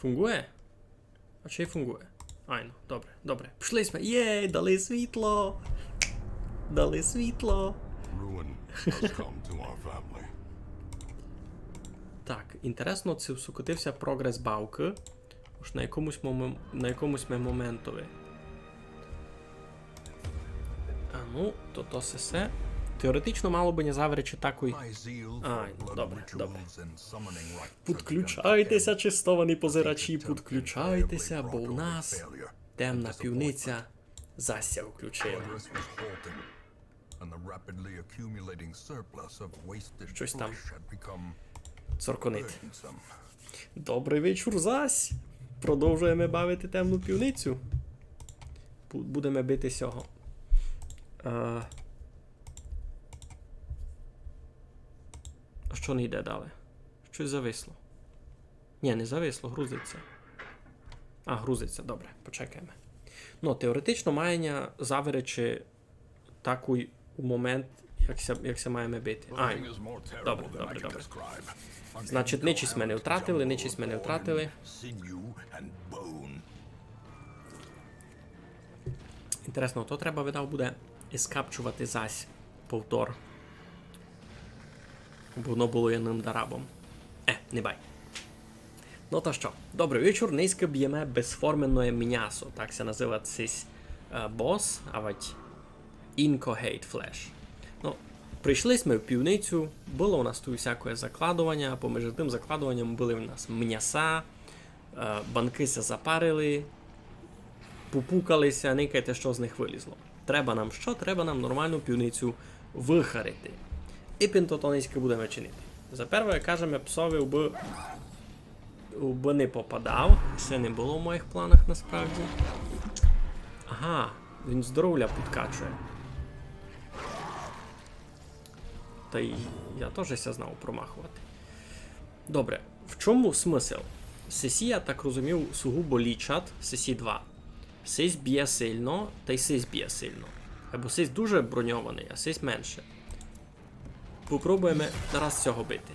Фунгує? А чи й фунгує? Ай, ну, добре, добре. Пішли ми. Єй, дали світло. Дали світло. Так, інтересно, це всукотився прогрес бавки. Уж на якомусь моментові. А ну, то все. Теоретично мало би не завречі такої... Ай, ну, добре, добре. Підключайтеся, чистовані позирачі, підключайтеся, бо у нас темна півниця зася включила. Щось там цорконить. Добрий вечір, зась! Продовжуємо бавити темну півницю. Будемо бити сього. Що не йде далі? Щось зависло. Ні, не зависло, грузиться. А, грузиться, добре, почекаємо. Ну, теоретично маємо заверечі такий момент, як се маємо бити. Ай, добре, добре, добре. Значить, нечість ми не втратили, Інтересно, то треба, видав, буде ескапчувати зась повтор. Бо воно було яним дарабом. Не бай. Ну то що, добрий вечір, низько б'ємо безформенне м'ясо. Так се називає цей бос, а вать Incohate Flash. Ну, прийшли ми в півницю, було у нас тут всяке закладування, поміж тим закладуванням були у нас м'яса, банки се запарили, пупукалися, никайте, що з них вилізло. Треба нам що? Треба нам нормальну півницю вихарити. І пінтотонськи будемо чинити. За перше, кажемо, псові би не попадав. Це не було в моїх планах насправді. Ага, він здоров'я підкачує. Та й я теж ся знав промахувати. Добре, в чому смисл? Сесі, я так розумів, сугубо лічат, Сесі 2. Сесь б'є сильно, та й сесь б'є сильно. Або сесь дуже броньований, а сесь менше. Попробуємо зараз цього бити.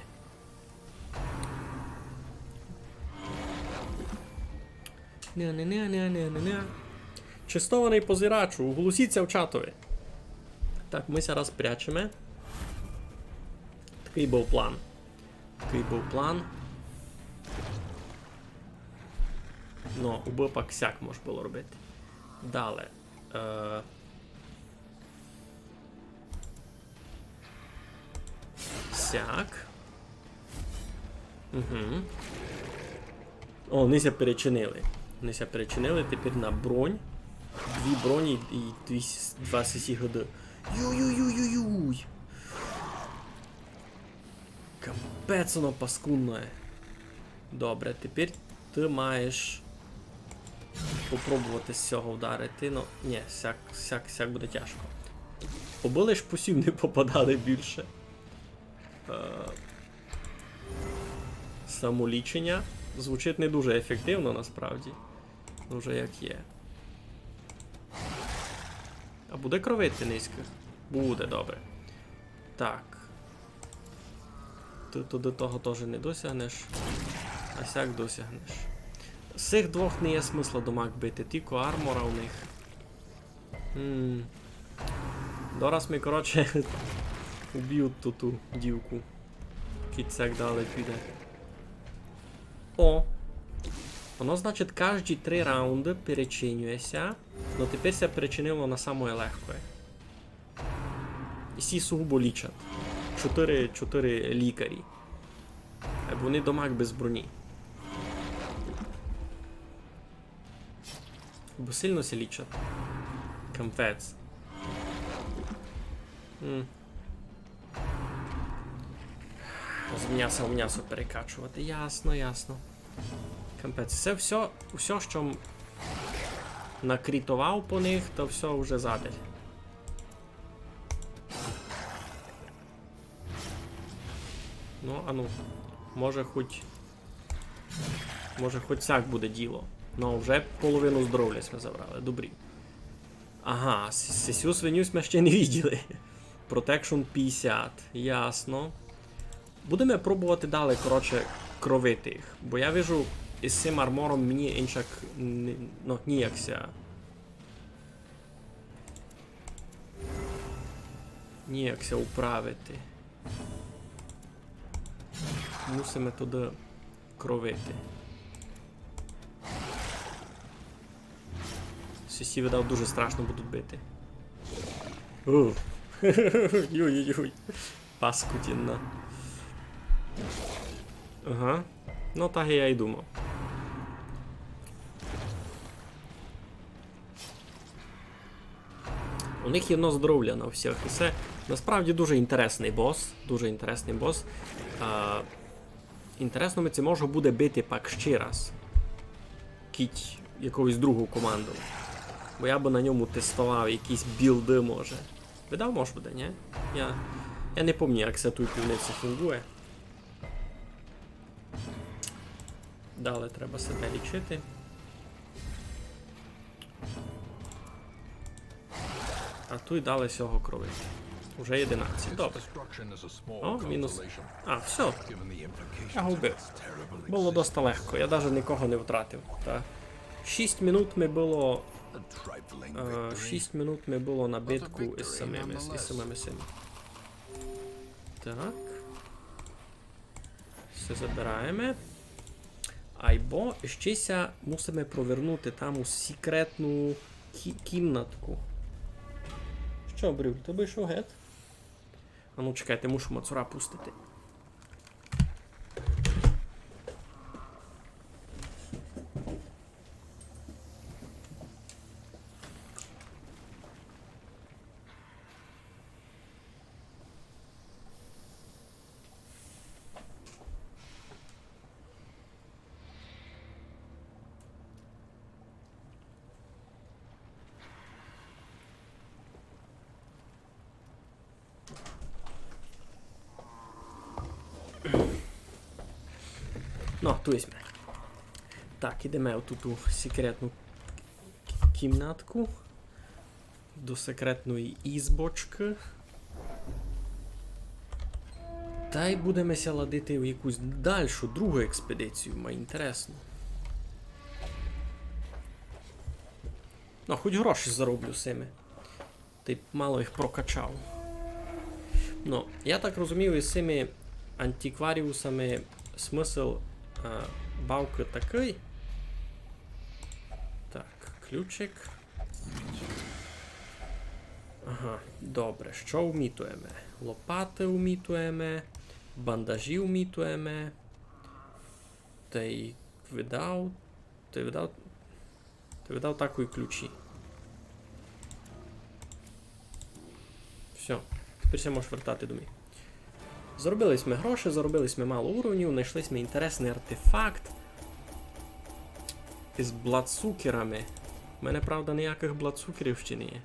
Не. Чистований позирачу, оголосіться в чатові. Так, ми зараз прячемо. Такий був план. Ну, у бипак сяк можна було робити. Далі. Сяк. Угу. О, нися перечинили. Тепер на бронь. 2 броні і 2 сесі годи. Юй-юй-юй-юй-юй. Капець воно паскудне. Добре, тепер ти маєш попробувати з цього вдарити. Ну, ні, сяк буде тяжко. Побили ж пусів не попадали більше. Самолічення звучить не дуже ефективно насправді. Дуже як є. А буде кровити низько? Буде, добре. Так. Ти до того теж не досягнеш. А сяк досягнеш. З цих двох не є смисла домак бити, тільки армора у них. Дораз ми, коротше, уб'ють ту дівку. Кіцяк далі піде. О! Воно, значить, кожні 3 раунди перечинюється, но тепер ся перечинило на самое легке. І сі сугубо лічать. 4 лікарі. Вони домак без броні. Бо сильно ся лічать. Камфець. З м'яса в м'ясо перекачувати. Ясно. Кампець. Це все, що накрітував по них, то все вже задель. Ну, а ну. Може хоч сяк буде діло. Ну, вже половину здоров'я ми забрали. Добрі. Ага, сесю свиню ми ще не бачили. Protection 50. Ясно. Будемо пробувати далі, коротше, кровити їх. Бо я вижу, із цим армором мені іншак ну, ніякся. Ніякся управити. Мусимо туди кровити. Сусі, видав, дуже страшно будуть бити. Юй-юй-юй. Паскудінна. Ага. Ну так і я й думав. У них є одно здоров'я на всіх. І це насправді дуже інтересний бос. Дуже інтересний бос. Інтересно, ми це може буде бити пак ще раз. Кіть якогось другу команду. Бо я би на ньому тестував якісь білди, може. Видав, може буде, ні? Я не пам'ятаю, як це тут півниці фунгує. Далі треба себе лічити. А тут дали всього крови. Уже 11. Добре. О, мінус. А, все. Я губив. Було досить легко. Я навіть нікого не втратив. Та 6 минут ми було... 6 минут ми було на битку із самими сими. Так. Все забираємо. Айбо, щеся мусимо провернути там у секретну кімнатку. Що, Брюль, ти би йшов геть? А ну чекайте, мушу мацура пустити. Ну, tu jest. Так, ідемо отут у секретну кімнатку. До секретної ізбочки. Та й будемося ладити в якусь дальшу, другу експедицію. Мені інтересно. Ну, хоч гроші зароблю сими. Ти мало їх прокачав. Ну, я так розумію, із цими антикваріусами смисл бавки такий. Так, ключик. Ага, добре. Що вмітуємо? Лопати вмітуємо, бандажі вмітуємо. Ти видав такі ключі. Все, тепер ще можеш вертати до мене. Заробили ми гроші, заробили ми мало уровнів, знайшли ми інтересний артефакт із бладсукерами. У мене, правда, ніяких бладсукерів ще не є.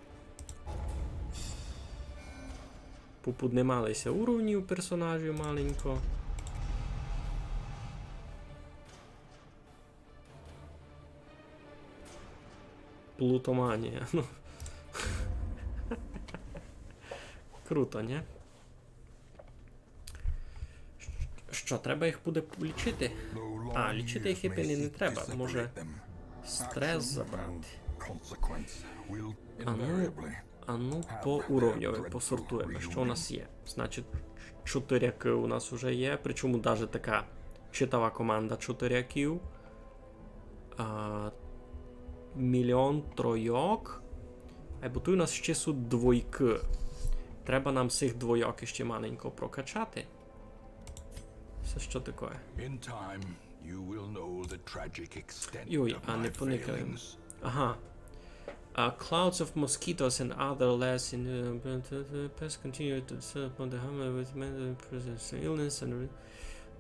Поподнималися уровнів персонажів маленько. Плутоманія. Ну. Круто, ні? Що, треба їх буде лічити? А, лічити їх і не треба. Може стрес забрати. А ну по уровню посортуємо. Що у нас є? Значить, 4 у нас вже є. Причому навіть така читава команда 4 ків. Мільйон тройок. А бо тут у нас ще суть двойки. Треба нам цих двойок ще маленько прокачати. Це що таке? Йой, а не поникаємо. Ага. Clouds of mosquitoes and other less in pests continue to upon the hammer with mental presence illness and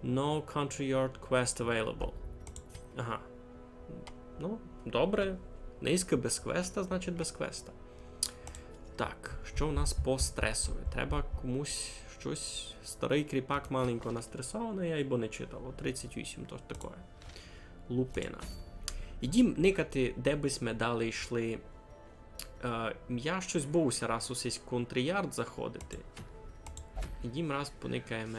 no country yard quest available. Ага. Ну, добре. Низько без квеста, значить без квеста. Так, що у нас по стресові? Треба комусь щось. Старий кріпак маленько настресований, я бо не читав. 38, то ж таке. Лупина. Ідім никати, де би ми далі йшли. Я щось боюся раз у цей контрярд заходити. Ідім раз поникаємо.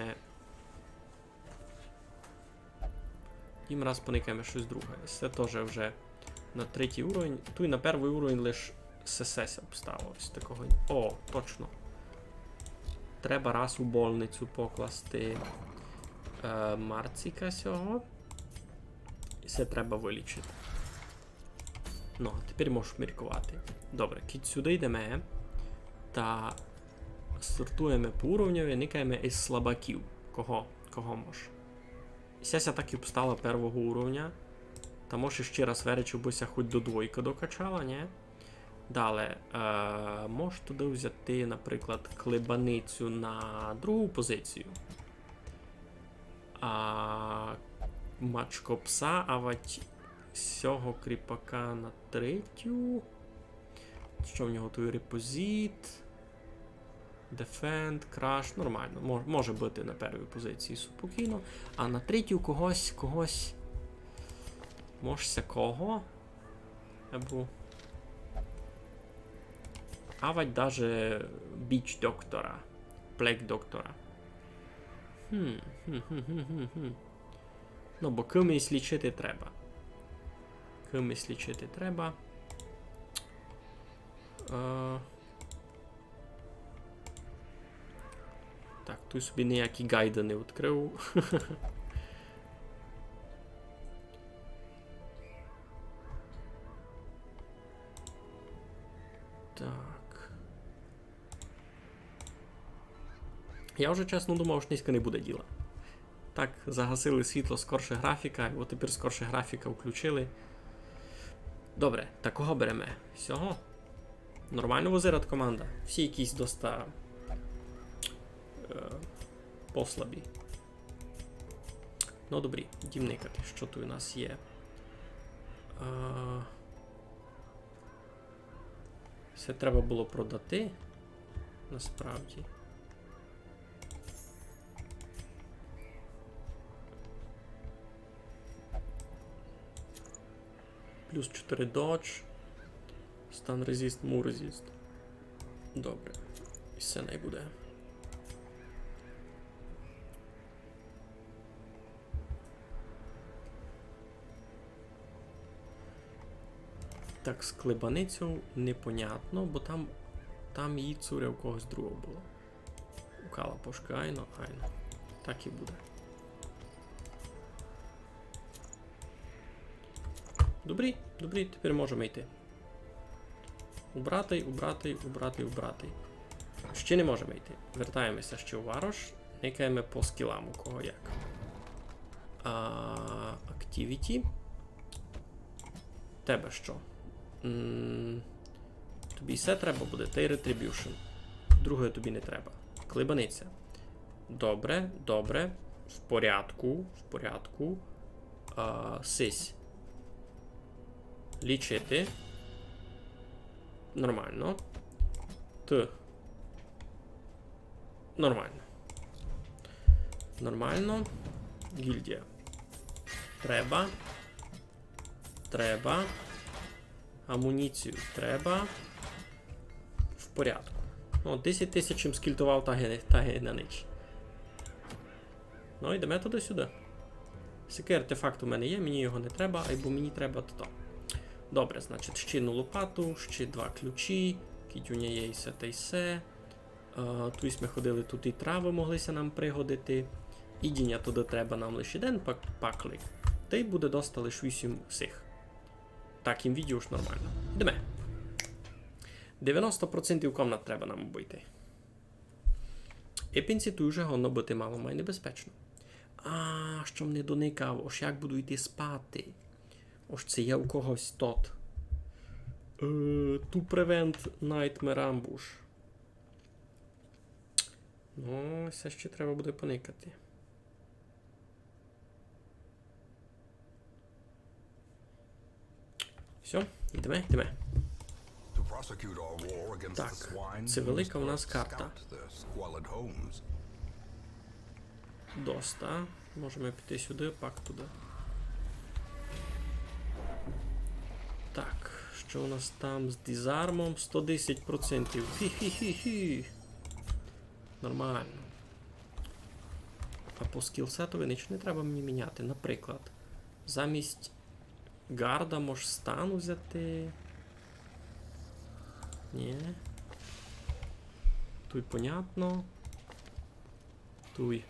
їм раз поникаємо щось друге. Це теж вже на третій уровень. Тут на перший уровень лише ССС обставилось такого. О, точно. Треба раз у больницю покласти Марціка сього. І це треба вилічити. Ну, а тепер можеш міркувати. Добре, кіт сюди йдемо. Та сортуємо по уровню і никаємо із слабаків. Кого може. І сяся так і обстала першого уровня. Та може ще раз веречу, бося хоч до двойки докачала, ні? Далі, можеш туди взяти, наприклад, клебаницю на другу позицію. Мачко пса, а вать сього кріпака на третю. Що в нього тут? Репозит, Defend, Crash, нормально. Може бути на першій позиції спокійно. А на третю когось. Можеся кого? Або... Авать даже біч доктора. Плек доктора. Ну, бо кимось лічити треба. Так, тут собі ніякі гайди не відкрив. Так. Я вже чесно думав, що низько не буде діла. Так, загасили світло, скорше графіка, і от тепер скорше графіка включили. Добре, так кого беремо? Всього? Нормально возират команда. Всі якісь доста послабі. Ну, добрі, йдім никати, що тут у нас є. Все треба було продати. Насправді. Плюс 4 dodge. Stun resist, move resist. Добре. І все не буде. Так, з клебаницю непонятно, бо там її цуря у когось другого було. У Калапошка, айно. Так і буде. Добрі, тепер можемо йти. Убрати. Ще не можемо йти. Вертаємося ще у Варош. Никаємо по скілам, у кого як. Activity. Тебе що? Тобі все треба буде. Та й Retribution. Другої тобі не треба. Клибаниця. Добре. В порядку. Сись. Лічити. Нормально. Нормально. Гільдія. Треба. Амуніцію треба. В порядку. Ну, 10 тисяч чим скільтував та на ніч. Ну, йдемо туди-сюди. Який артефакт у мене є, мені його не треба, або мені треба то. Добре, значить, ще одну лопату, ще 2 ключі, кітюня є і се та й се. Тут ми ходили, тут і трави моглися нам пригодити. Ідіння туди треба нам лише один паклик. Та й буде доста лише 8 всіх. Так, їм відео ж нормально. Йдемо. 90% комнат треба нам обійти. Епінці тут вже гонно бути мало-май небезпечно. Що мене доникав, ось як буду йти спати. Ось це є у когось тот. To prevent nightmare ambush. Ну, це ще треба буде поникати. Все, йдемо. Так, це велика у нас карта. Доста. Можемо піти сюди, пак туди. Так, що у нас там з дизармом? 110%. Хі-хі-хі-хі. Нормально. А по скілсетові нічого не треба мені міняти. Наприклад, Замість гарда можеш стан взяти. Ні. Туй понятно. Туй.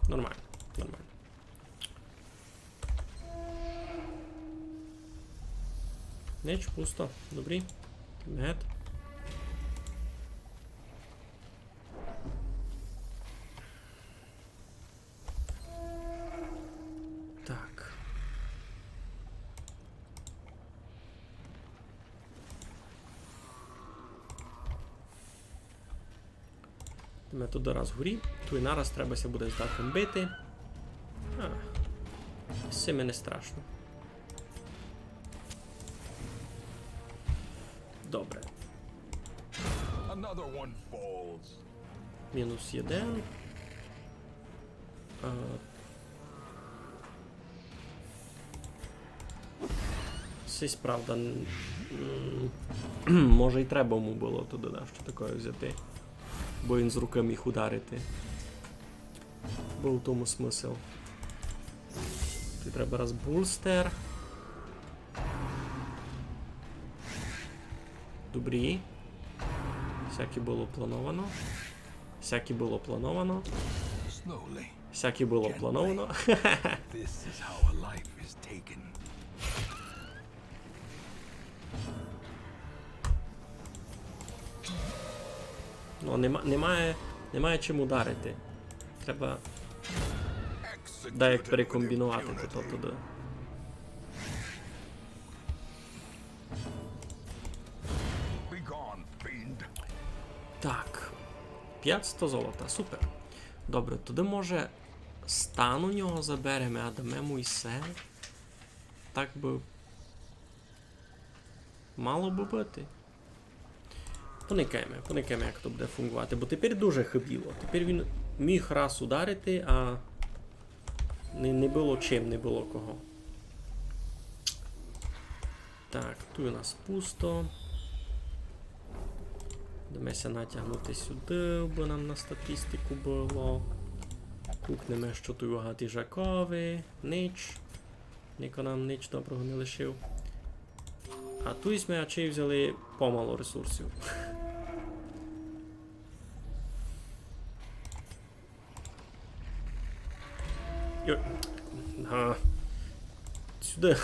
Нормально, нормально. Меч пусто. Добрі. Мед. Так. Ми тут раз горі. Ту і нараз требася буде з дахом бити. З цими не страшно. Добре. Мінус 1. Сись, правда, може і треба йому було туди що таке взяти. Бо він з руки міг ударити. Був у тому смисл. Тут треба раз бустер. Добрі. Всяке було плановано. Всяке було плановано. Всяке було плановано. Ну, немає чим ударити. Треба як перекомбінувати то туди. Так. 500 золота, супер. Добре, туди може стан у нього заберемо, а дамо і все. Так би мало би бути. Поникаємо, як то буде функувати, бо тепер дуже хибіло. Тепер він міг раз ударити, а не було чим, не було кого. Так, тут у нас пусто. Дамося натягнути сюди, бо нам на статистику було. Кукнемо, що тут багато жакові, нич. Ніко нам нич доброго не лишив. А тут ми очей взяли помало ресурсів. Йой. Ага. Сюди.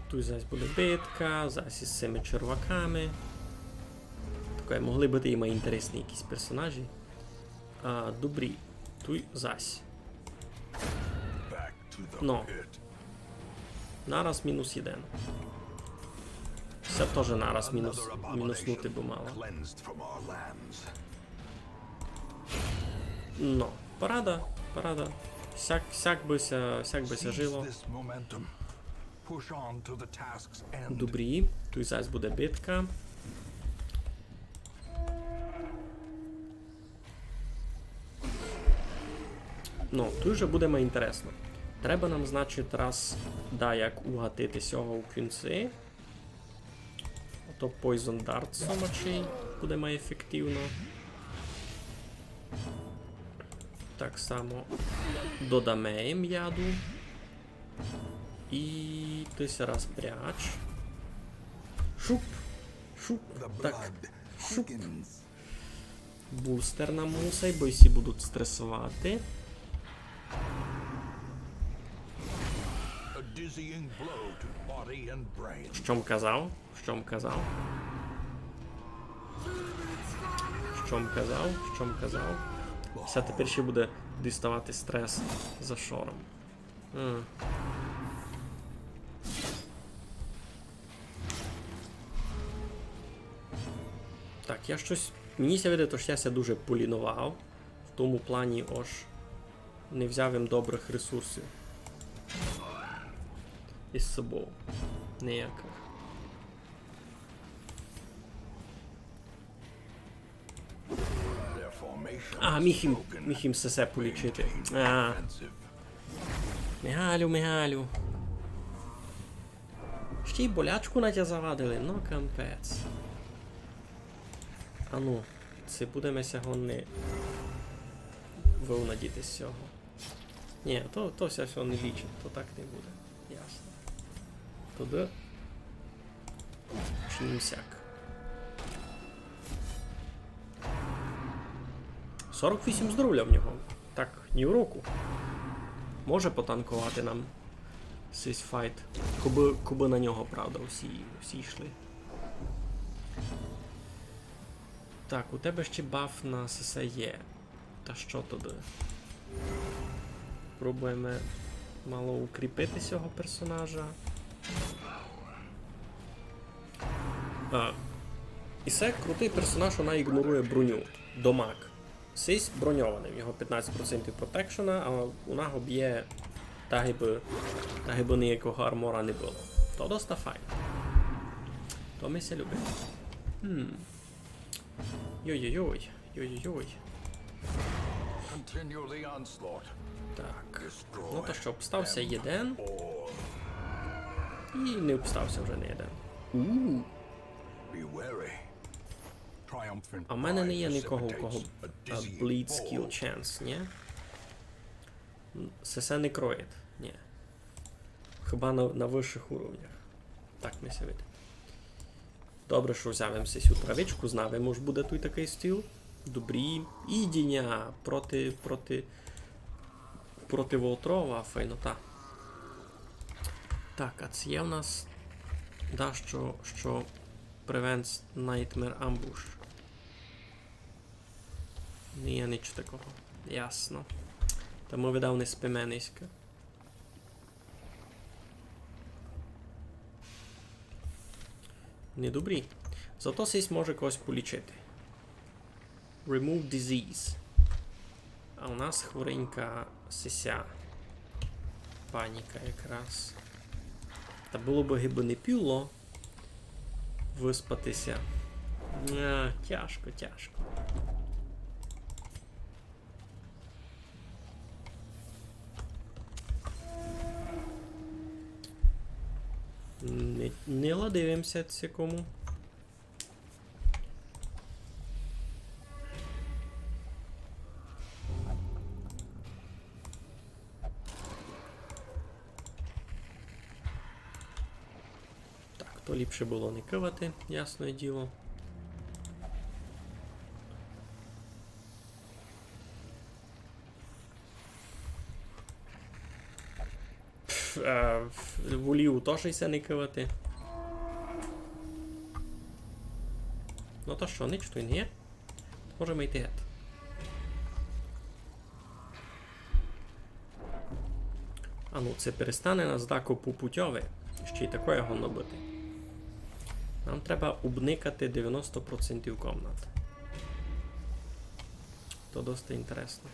Тут зараз буде битка, зараз із цими черваками. Таке, могли бути і мої інтересні якісь персонажі. Добрі. Тут зась. Но. Нараз мінус 1. Це теж нараз мінуснути би мало. Но. Парада. Сяк бися жило. Добрі. Тут зараз буде битка. Ну, тут вже буде інтересно. Треба нам, значить, раз, як угатити цього у кінці. Ото Poison Dart сумачий буде ефективно. Так само додамо їм яду. І тися раз пряч. Шуп. Так. Шуп. Бустер нам мусить, бо всі будуть стресувати. Що казав? Все тепер ще буде діставати стрес за шором. Так, я щось... Мені ся видає, що я ся дуже полінував. В тому плані, не взяв їм добрих ресурсів. Із собою. Ніяких. А, міг їм СС полічити. А, Мигалю. Ще й болячку на тя завадили, ну кампець. А ну, це будемо сьогодні вивнадіти з цього. Ні, то все не лічить, то так не буде. Ясно. Туди. Чи не всяк. 48 здоров'я в нього. Так, ні в року. Може потанкувати нам цей файт. Куби на нього, правда, всі йшли. Так, у тебе ще баф на СС є. Та що туди? Пробуємо мало укріпити цього персонажа. І це крутий персонаж, вона ігнорує броню. Домак. Сись броньований, в нього 15% протекшена, а у нього б'є так би ніякого армора не було. То доста файно. То ми ся любимо. Йой-йой-йой. Так. Ну то що, обстався єден. І не обстався вже не єден. А в мене не є нікого, у кого Bleed Skill Chance, ні? СС не кроїть, ні. Хіба на вищих уровнях. Так ми ся видимо. Добре, що взявемо цю травичку, знав, може буде тут такий стіл. Добрі. Ідіння проти Волтрова, файнота. Так, а це є в нас що prevents Nightmare Ambush. Не є нічого такого. Ясно. Тому видав не спиме низько. Недобрі. Зато сись може когось полічити. Remove disease. А у нас хворенька сися. Паніка якраз. Та було б гиби не піло виспатися. Тяжко. Не ладивимося цікому. Так, то ліпше було не кивати, ясне діло. Волів теж ся не кивати. Ну то що, ніч то ні? Можемо йти геть. А ну, це перестане нас дако попутьове. Ще й таке його бити. Нам треба обникати 90% комнат. То досить інтересно.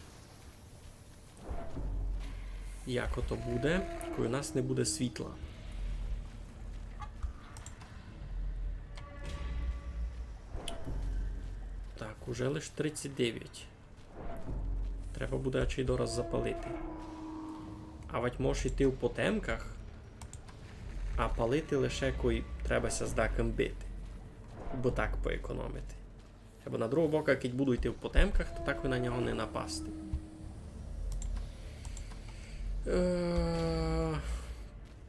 Як ото буде, коли у нас не буде світла. Так, уже лише 39. Треба буде очей раз запалити. А вать можеш йти в потемках, а палити лише коли требася з даком бити. Бо так поекономити. Або на другого боку, як буду йти в потемках, то так ви на нього не напасти.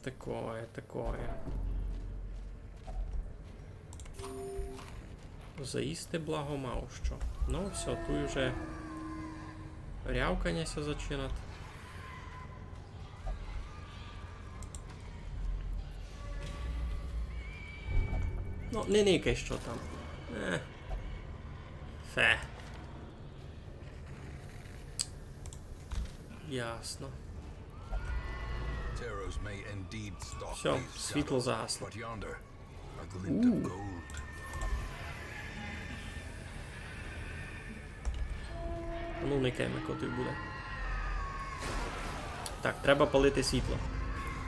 Такое. Заїсти благо мав що. Ну все, тут вже рявканяся зачинат. Ну, не никай що там. Фе. Ясно. Все, світло загасло. Ну, никаємо, коли буде. Так, треба палити світло.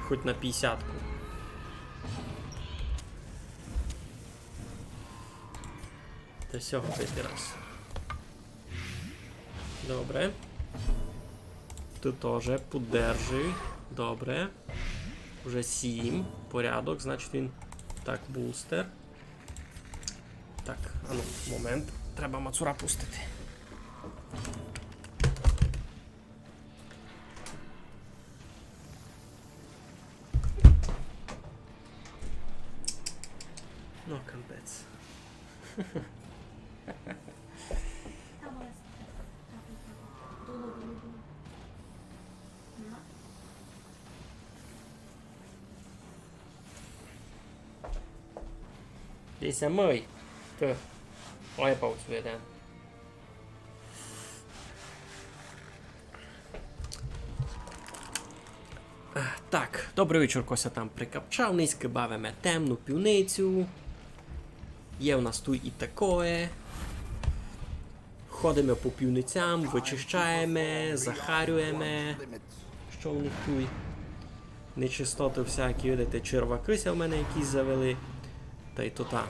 Хоч на 50-ку. Та всього 5 раз. Добре. Ти теж подержи. Добре. Вже 7. Порядок, значить він... Так, бустер. Так, ану, момент. Треба мацура пустити. Ну, капець. Дійся мий. Ти. Ой, повсюди. Так, добрий вечір, Кося там прикапчав, низько бавимо темну півницю. Є в нас тут і такое. Ходимо по півницям, вичищаємо, захарюємо. Що в них тут? Нечистоти всякі, видите, червакися в мене якісь завели. Та й то та.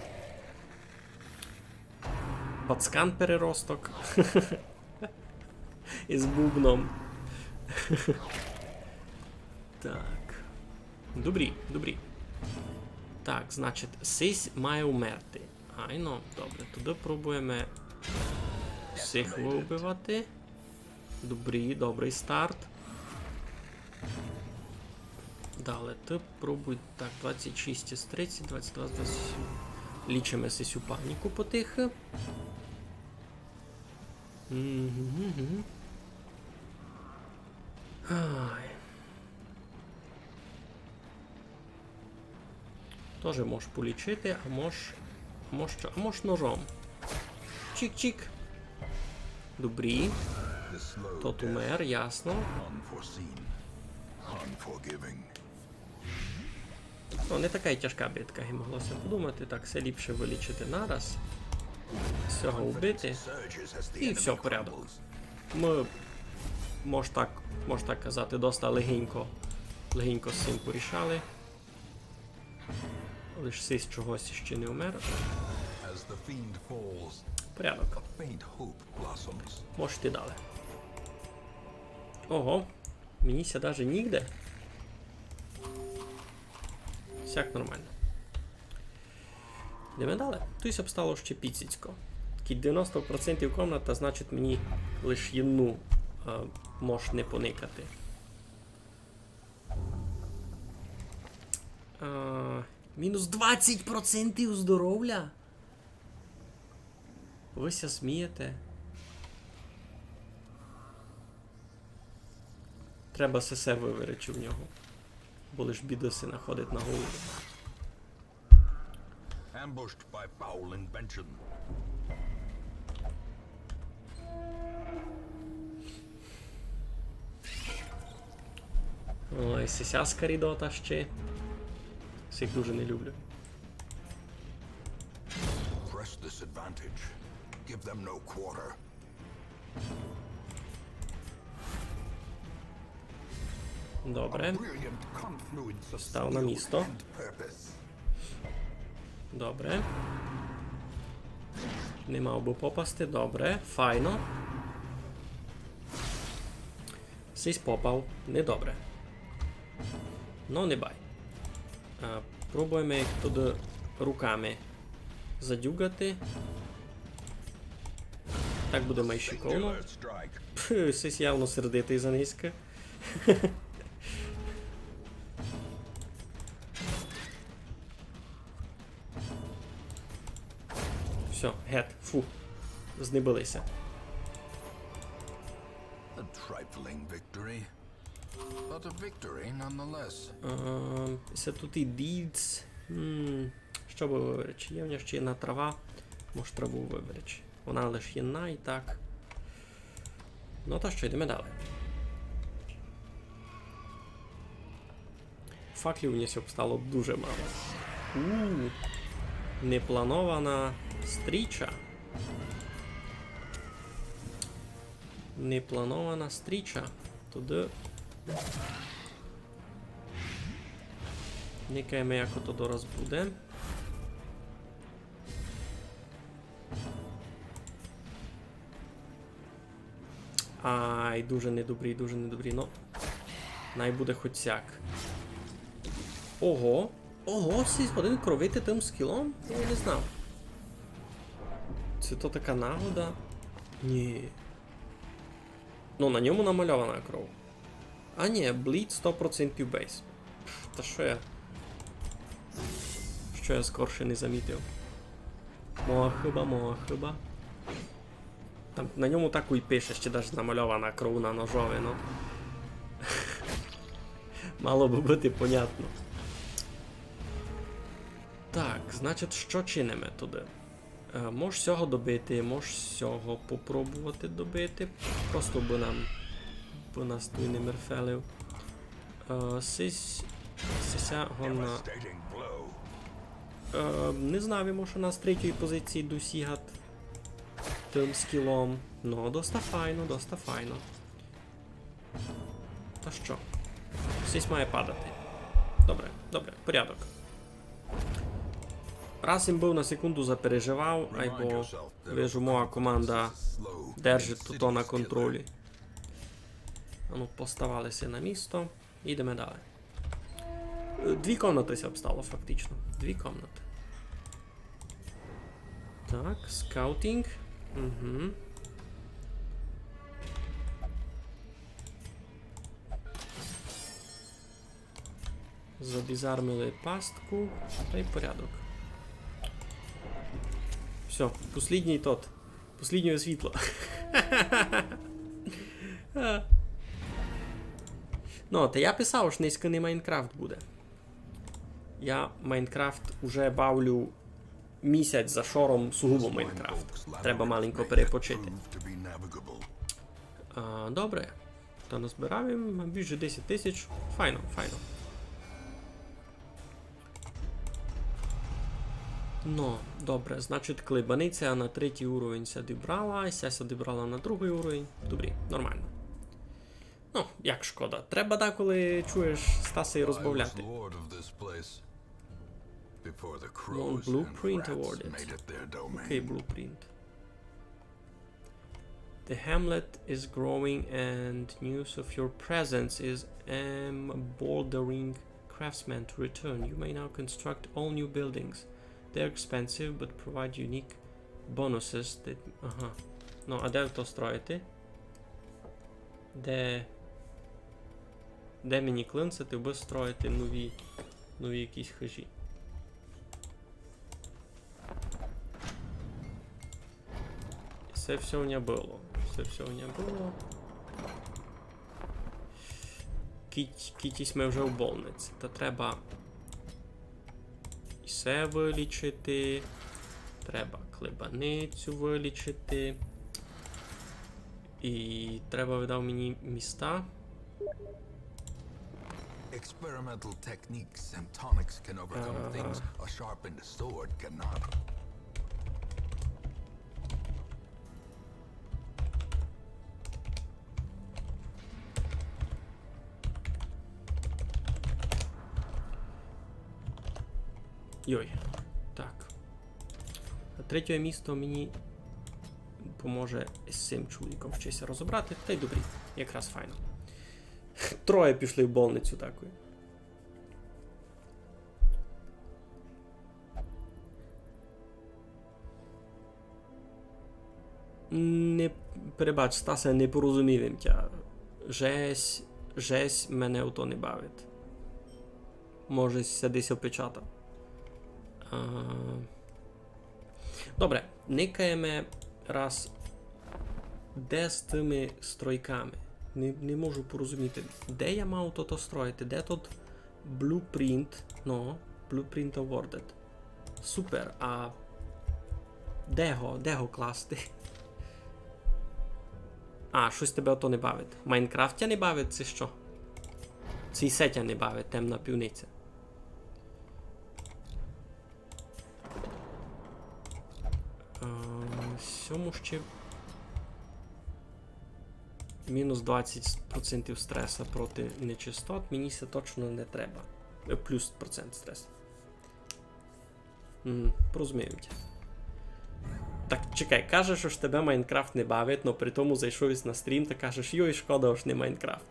Пацкан переросток. Із бубном. Так. Добрі, добрі. Так, значить, сись має умерти. Айно, добре, тоді пробуємо всіх вибивати. Добрий, добрий старт. Далі, ти пробуй, так, 26 із 30, 22 з 27. Лічимо сисю паніку потихо. Ай. Тоже можеш полічити, а можеш ножом. Чик-чик. Добрі. Тот умер, ясно. Ну, не така й тяжка битка, як моглося подумати. Так, все ліпше вилічити нараз. Всього вбити. І все, порядок. Ми, можна так казати, доста легенько з цим порішали. Лиш сись чогось ще не умер. Порядок. Можете далі. Ого, мені ся даже нігде. Всяк нормально. Йдемо далі. Тут б стало ще піцицько. Такий 90% комната, значить мені лише єдну може не поникати. Мінус 20% здоров'я? Ви ся смієте? Треба СС вивірити в нього. Бо лиш бідоси находить на голову. Ой, сисяска рідота ще. Всіх дуже не люблю. Добре. Став на місто. Добре. Не мав би попасти. Добре. Файно. Сись попав. Недобре. Ну, не бай. Пробуємо їх туди руками задюгати. Так буде майщиковно. Сись явно сердитий за низько. Все, гет, фу. Знебилися. Це тут і дідс. Що би виберечь? Є в нього ще одна трава. Може траву виберечь. Вона лише єдна і так. Ну то що, йдемо далі. Факлів мені сьогодні стало дуже мало. Непланована стріча. Непланована стріча. Туди. Никаємо, як ото дораз буде. Ай, дуже недобрий, дуже недобрий. Ну, най буде хоч сяк. Ого. Ого, сі один кровити тим скілом? Я не знав. Це то така нагода? Ні. Ну, на ньому намальована кров. А ні, блід 100% бейс. Та що я? Що я скорше не замітив? Мога хіба. Там на ньому так і пише, ще навіть намальована кров на ножові, ну. Мало би бути понятно. Так, значить, що чинимо туди? Можеш цього добити, можеш цього попробувати добити. Просто би нас той не мерфелив. Сися гонна. Не знаю, може на з третьої позиції досягати тим скілом. Ну, доста файно, доста файно. Та що? Сись має падати. Добре, добре, порядок. Раз їм був на секунду запереживав, айбо вижу, моя команда держить тут на контролі. Ну, поставалися на місто. Йдемо далі. 2 комнати ся обстало, фактично. 2 комнати. Так, скаутинг. Угу. Забізармили пастку. Та й порядок. Все, послідній тот. Посліднє світло. Ну, та я писав, що низький Майнкрафт буде. Я Майнкрафт уже бавлю місяць за шором сугубо Майнкрафт. Треба маленько перепочити. Добре. То назбираємо більше 10 тисяч. Файно, файно. Ну, добре, значить клибаниця на 3-й уровень ся дібрала, ся дібрала на 2-й уровень. Добре, нормально. Ну, як шкода. Треба деколи, чуєш, Стаса і розбавляти. Blueprint awarded. Окей, blueprint. The hamlet is growing and news of your presence is emboldening craftsmen to return. You may now construct all new buildings. They're expensive, but provide unique bonuses that... Ага. Ну, а де то строїти? Де мені клинцити, би строїти нові якісь хижі? Це все у мене було. Все у мене було. Кітісь ми вже в больниці. Та треба... І все вилічити. Треба клебаницю вилічити. І треба видав мені міста. Experimental techniques and tonics can overcome things a sharpened sword cannot. Йой. Так. А 3-е місто мені поможе з цим чоловіком щось розібрати. Та й добрі. Якраз файно. 3 пішли в больницю такою. Не перебач, Стаса, не порозумів тя. Жесть мене у то не бавить. Може, ся десь опечатав. Добре, никаємо раз. Де з тими стройками? Не можу порозуміти. Де я мав то строїти? Де тут blueprint? Ну, blueprint awarded. Супер, а де го класти? А, щось тебе ото не бавить. Майнкрафт тя не бавить, це що? Цей сетя не бавить, темна півниця. Сьому ще мінус 20% стреса проти нечистот. Мені це точно не треба. Плюс процент стресу. Порозуміємо. Так, чекай, кажеш, що ж тебе Майнкрафт не бавить, но при тому зайшов на стрім та кажеш, йой, шкода, ж не Майнкрафт.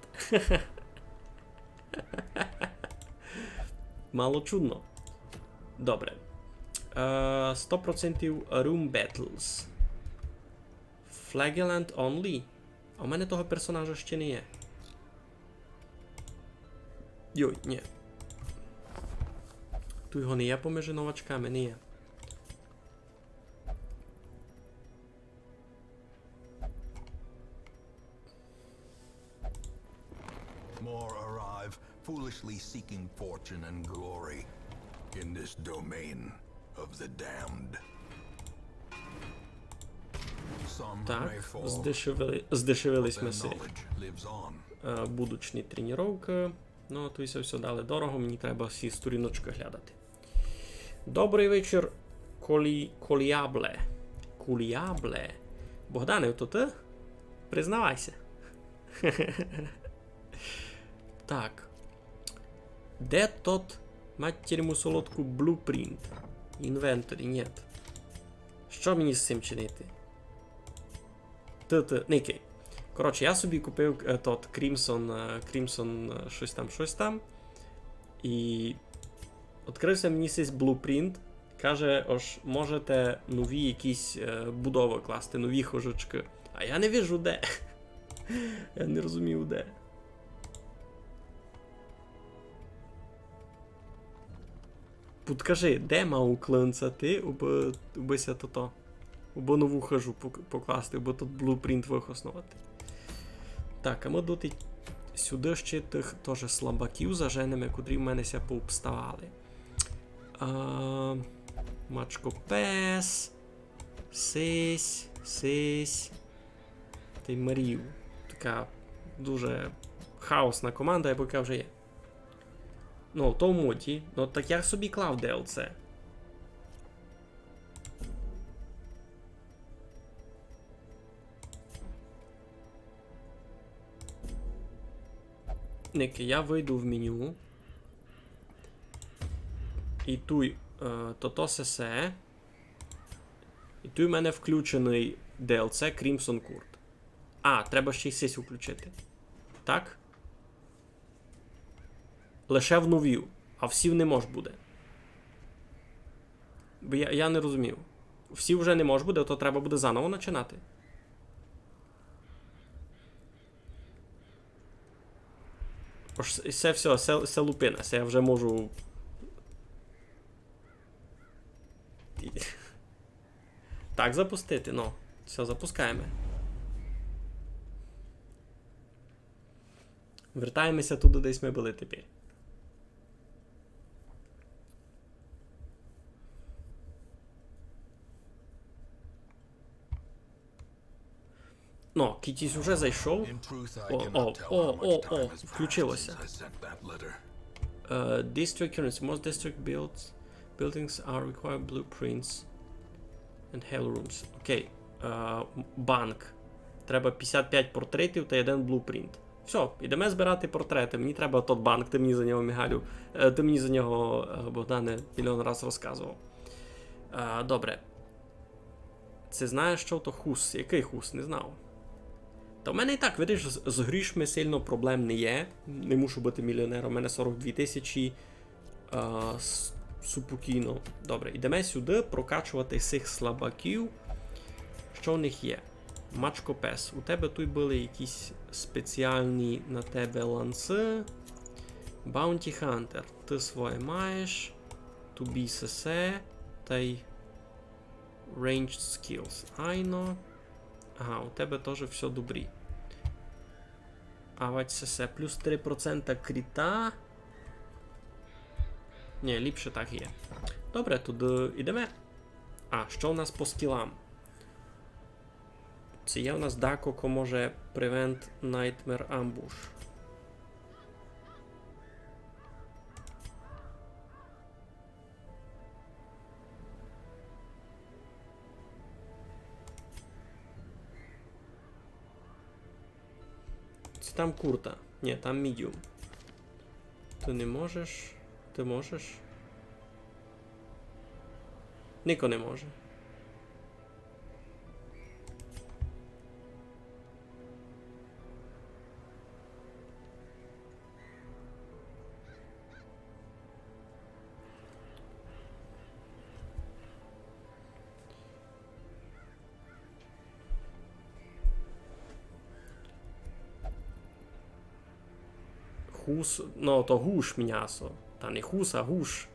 Мало чудно. Добре. 100% Room Battles. Flagellant Only. А у мене того персонажа ще не є. Йой, ні. Тут його не є поміж новачками, не є. More arrive, foolishly seeking fortune and glory in this domain of the damned. Some may Так, fall, здешевились their ми си. knowledge lives on. Будучні тренування. Ну, то все дали дорого, мені треба всі сторіночки глядати. Добрий вечір, Коліабле. Коліабле. Богдане, то ти? Признавайся. Так. Де тот, матір йому солодку, блупринт? Інвенторі, ні. Що мені з цим чинити? Никей. Коротше, я собі купив тот Crimson щось там. І відкрився мені цей блупринт. Каже, ось можете нові якісь будови класти, нові хожачки. А я не вижу де. Я не розумію де. Підкажи, де мав клинцати, убися то. Або нову хожу покласти, або тут блупринт вихоснувати. Так, а ми доти сюди ще тих теж слабаків заженемо, котрі в мене ся пообставали. Мачкопес. Сись. Та й Марію. Така дуже хаосна команда, яка вже є. Ну, в тому моді. Ну, так я собі клав DLC. Ники, я вийду в меню. І тут то сесе. І тут в мене включений DLC Crimson Court. А, треба ще й сись включити. Так? Лише в новів, а всів не може буде. Бо я не розумів. Всі вже не може буде, то треба буде заново починати. Ось це все лупина, це я вже можу... Так, запустити, ну. Все, запускаємо. Вертаємося туди, десь ми були тепер. Ну, Кітіс уже зайшов. In truth, I cannot tell how much time has включилося. passed since I sent that letter. District units. Most district buildings are required blueprints and hell rooms. Окей. Банк. Треба 55 портретів та 1 блупринт. Все, ідемо збирати портрети. Мені треба тот банк, ти мені за нього, Мігалю. Ти мені за нього, Богдане, мільйон раз розказував. Добре. Це знаєш, що то хус? Який хус? Не знав. Та в мене і так, видиш, з грішми сильно проблем не є. Не мушу бути мільйонером. У мене 42 тисячі. Супокійно. Добре, йдемо сюди прокачувати цих слабаків. Що в них є? Мачкопес. У тебе тут були якісь спеціальні на тебе ланци. Bounty Hunter. Ти своє маєш. To be CC. Та й Ranged Skills. Айно. Ага, у тебе теж все добрі. Авать CC. Плюс 3% кріта. Ні, ліпше так є. Добре, туди йдемо. А, що у нас по скілам? Це є у нас Дако, яка може Prevent Nightmare Ambush. Це там курта. Ні, там medium. Ти не можеш. Ти можеш. Ніко не може. Хус. Ну, то гуш м'ясо. Та не хус, а гуш.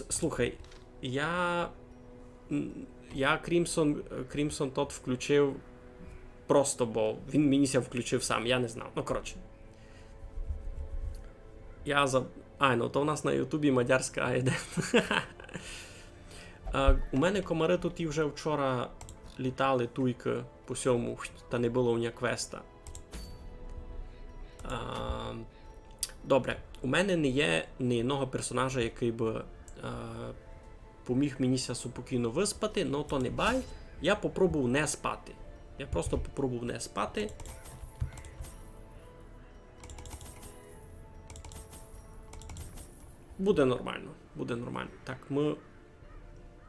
Слухай, я Крімсон тот включив просто, бо він мені ся включив сам, я не знав. Ну, коротше. Ну то в нас на Ютубі мадярська айде. У мене комари тут і вже вчора літали туйки по сьому, та не було у нього квеста. Добре, у мене не є ні одного персонажа, який би поміг мені ся супокійно виспати, но то не бай. Я попробував не спати. Я просто попробував не спати. Буде нормально, буде нормально. Так, ми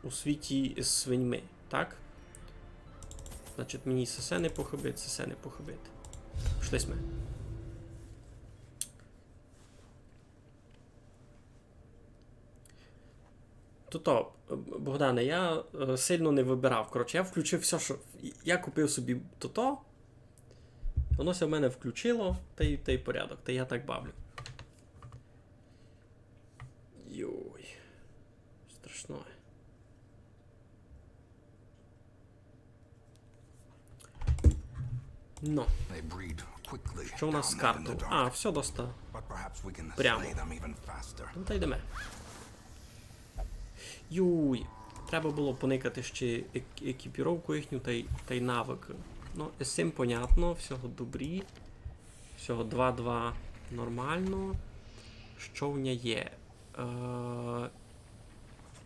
у світі з свиньми, так? Значить, мені сесе не похибить. Пішли ми. То, Богдане, я сильно не вибирав. Коротше, я включив все, що... Я купив собі то. Воно ся в мене включило, та й порядок, та я так бавлю. Йой. Страшно. Ну. Що у нас з картою? А, все доста. Прямо. Ну, та йдемо. Юй. Треба було поникати ще екіпіровку їхню та й навики. Ну, з цим понятно, всього добрі. Всього 2-2 нормально. Що в нє є?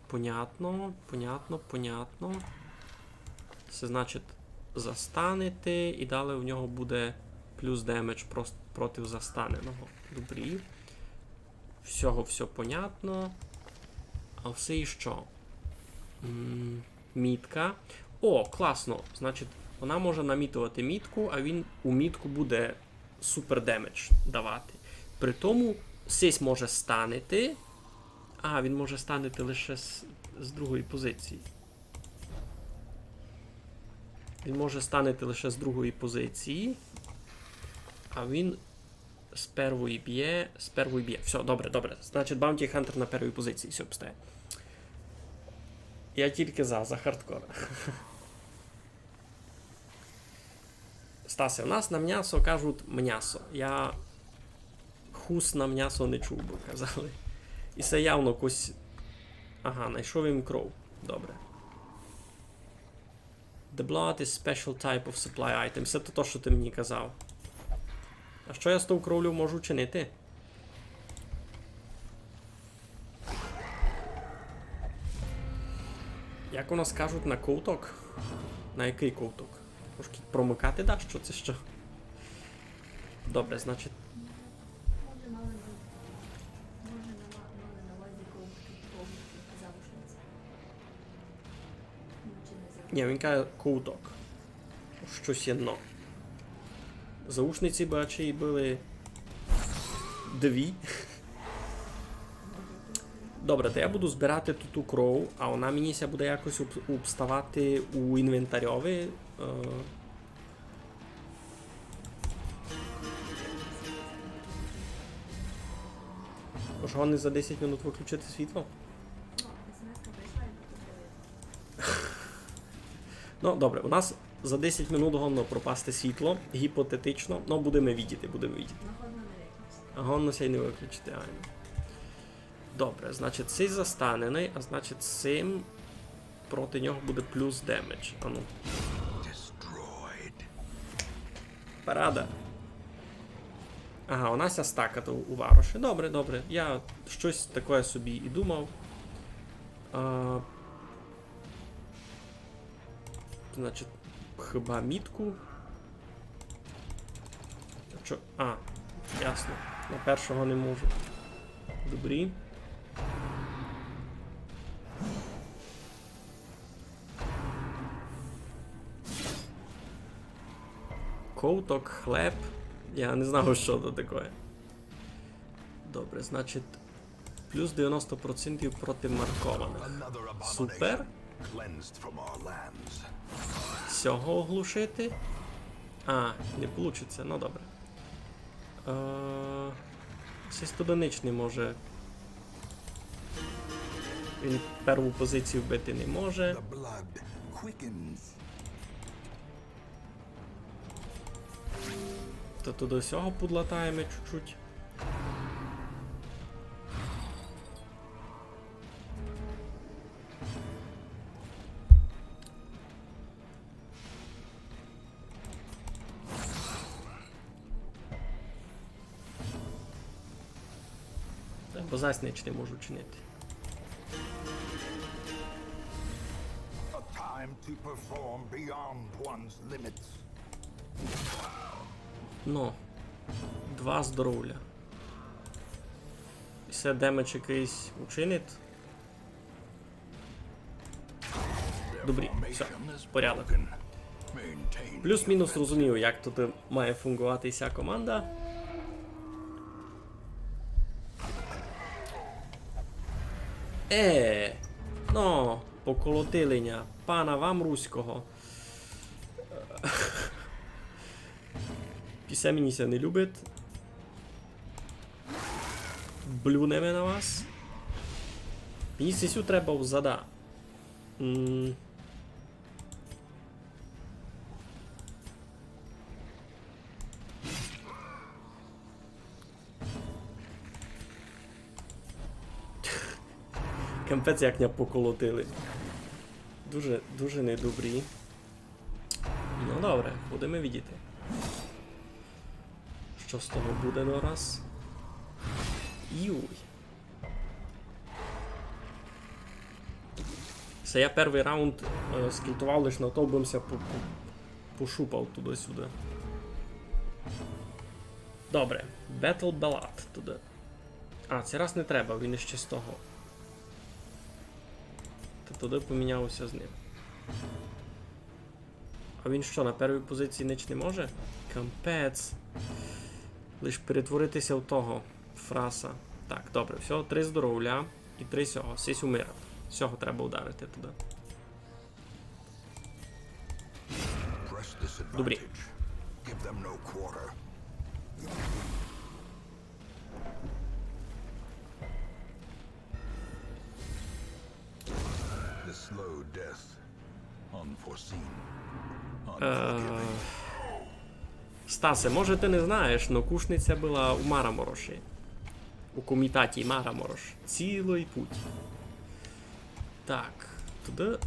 Понятно. Це значить застанете, і далі в нього буде плюс демедж проти застаненого. Добрі. Всього все понятно. А все і що? Мітка. О, класно. Значить, вона може намітувати мітку, а він у мітку буде супер демедж давати. При тому сись може станити. А, він може станити лише з другої позиції. Він може станити лише з другої позиції. А він з першої б'є. Все, добре. Значить, Bounty Hunter на першій позиції все обстає. Я тільки за хардкор. Стасе, у нас на м'ясо кажуть м'ясо. Я хус на м'ясо не чув, би казали. І це явно кось... Ага, знайшов їм кров. Добре. The blood is special type of supply item. Це то, що ти мені казав. А що я з тою кровлю можу чинити? Як у нас кажуть, на ковток? На який ковток? Трошки промикати даш, що це що? Добре, значить... Ні, він каже ковток. Щось єдно. Заушниці бачі були... Дві. Добре, то я буду збирати ту кров, а вона мені ся буде якось обставати у інвентарьові. Може, вони за 10 минут виключити світло? Ну, добре, у нас за 10 минут гонно пропасти світло, гіпотетично, ну будемо видіти. А гонно ся й не виключити, айно. Добре, значить цей застанений, а значить цим проти нього буде плюс демедж. Ану. Парада. Ага, у нас стакати у вароші. Добре. Я щось таке собі і думав. Значить, хіба мітку. Ясно. На першого не можу. Добрі. Ковток, хлеб. Я не знаю, що це таке. Добре, значить, плюс 90% проти маркованих. Супер. Цього оглушити. А, не получиться, ну добре. Щось одинич не може. Він перву позицію вбити не може. The blood quickens. То туди всього подлатаємо чуть-чуть. Бо заснич не можу чинити. A time to perform beyond one's limits. Ну, 2 здоров'я. І все демедж якийсь учинить. Добрі, все, порядок. Maintain. Плюс-мінус розумію, як тут має фунгувати ця команда. Ну, поколотилення пана вам руського. Пісемніся не любить. Блюнеме на вас. Мені сісю треба взада. Капець як мене поколотили. Дуже недобрі. Ну добре, будемо видіти. Що з того буде на раз? Юй. Все, я перший раунд скільтував лише на то, бимся пошупав туди-сюди. Добре, Battle Ballad туди. А, цей раз не треба, він іще з того. Та туди помінявся з ним. А він що, на першій позиції ніч не може? Кампець. Лиш перетворитися в того фраса. Так, добре, всього 3 здоров'я і 3 сього. Сись умирати. Всього треба ударити туди. Добрі. Give them no quarter. The slow death. Unforeseen. Unforgiving. Стасе, може ти не знаєш, но кушниця була у Марамороші. У комітаті Мараморош. Цілий путь. Так, туди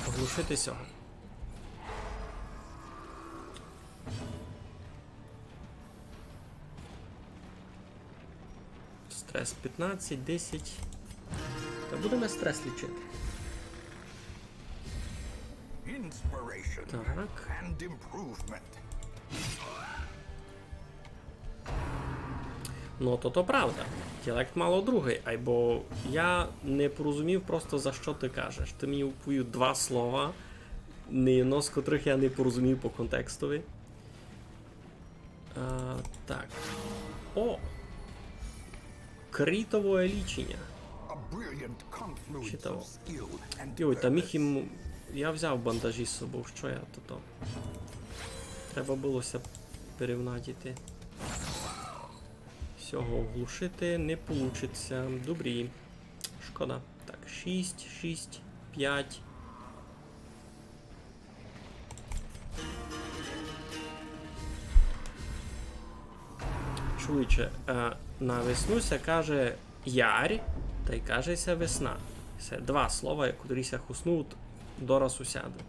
оглушити сього. Стрес 15, 10. Та будемо стрес лічити. Inspiration Так. and improvement. Ну, то правда. Діалект мало другий, або я не порозумів просто за що ти кажеш. Ти мені оповів 2 слова, ні одно з котрих я не порозумів по контекстові. Так. О! Критове лічення. A brilliant confluence Читав. of skill and Йой, та міг purpose. їм... Я взяв бандажі з собою, що я то? Треба булося перевнадіти. Всього оглушити не получиться. Добрі. Шкода. Так, 6, 6, 5. Чоловіче, на веснуся каже ярь, та й кажеся весна. Це 2 слова, котріся хуснуть, дораз усяду.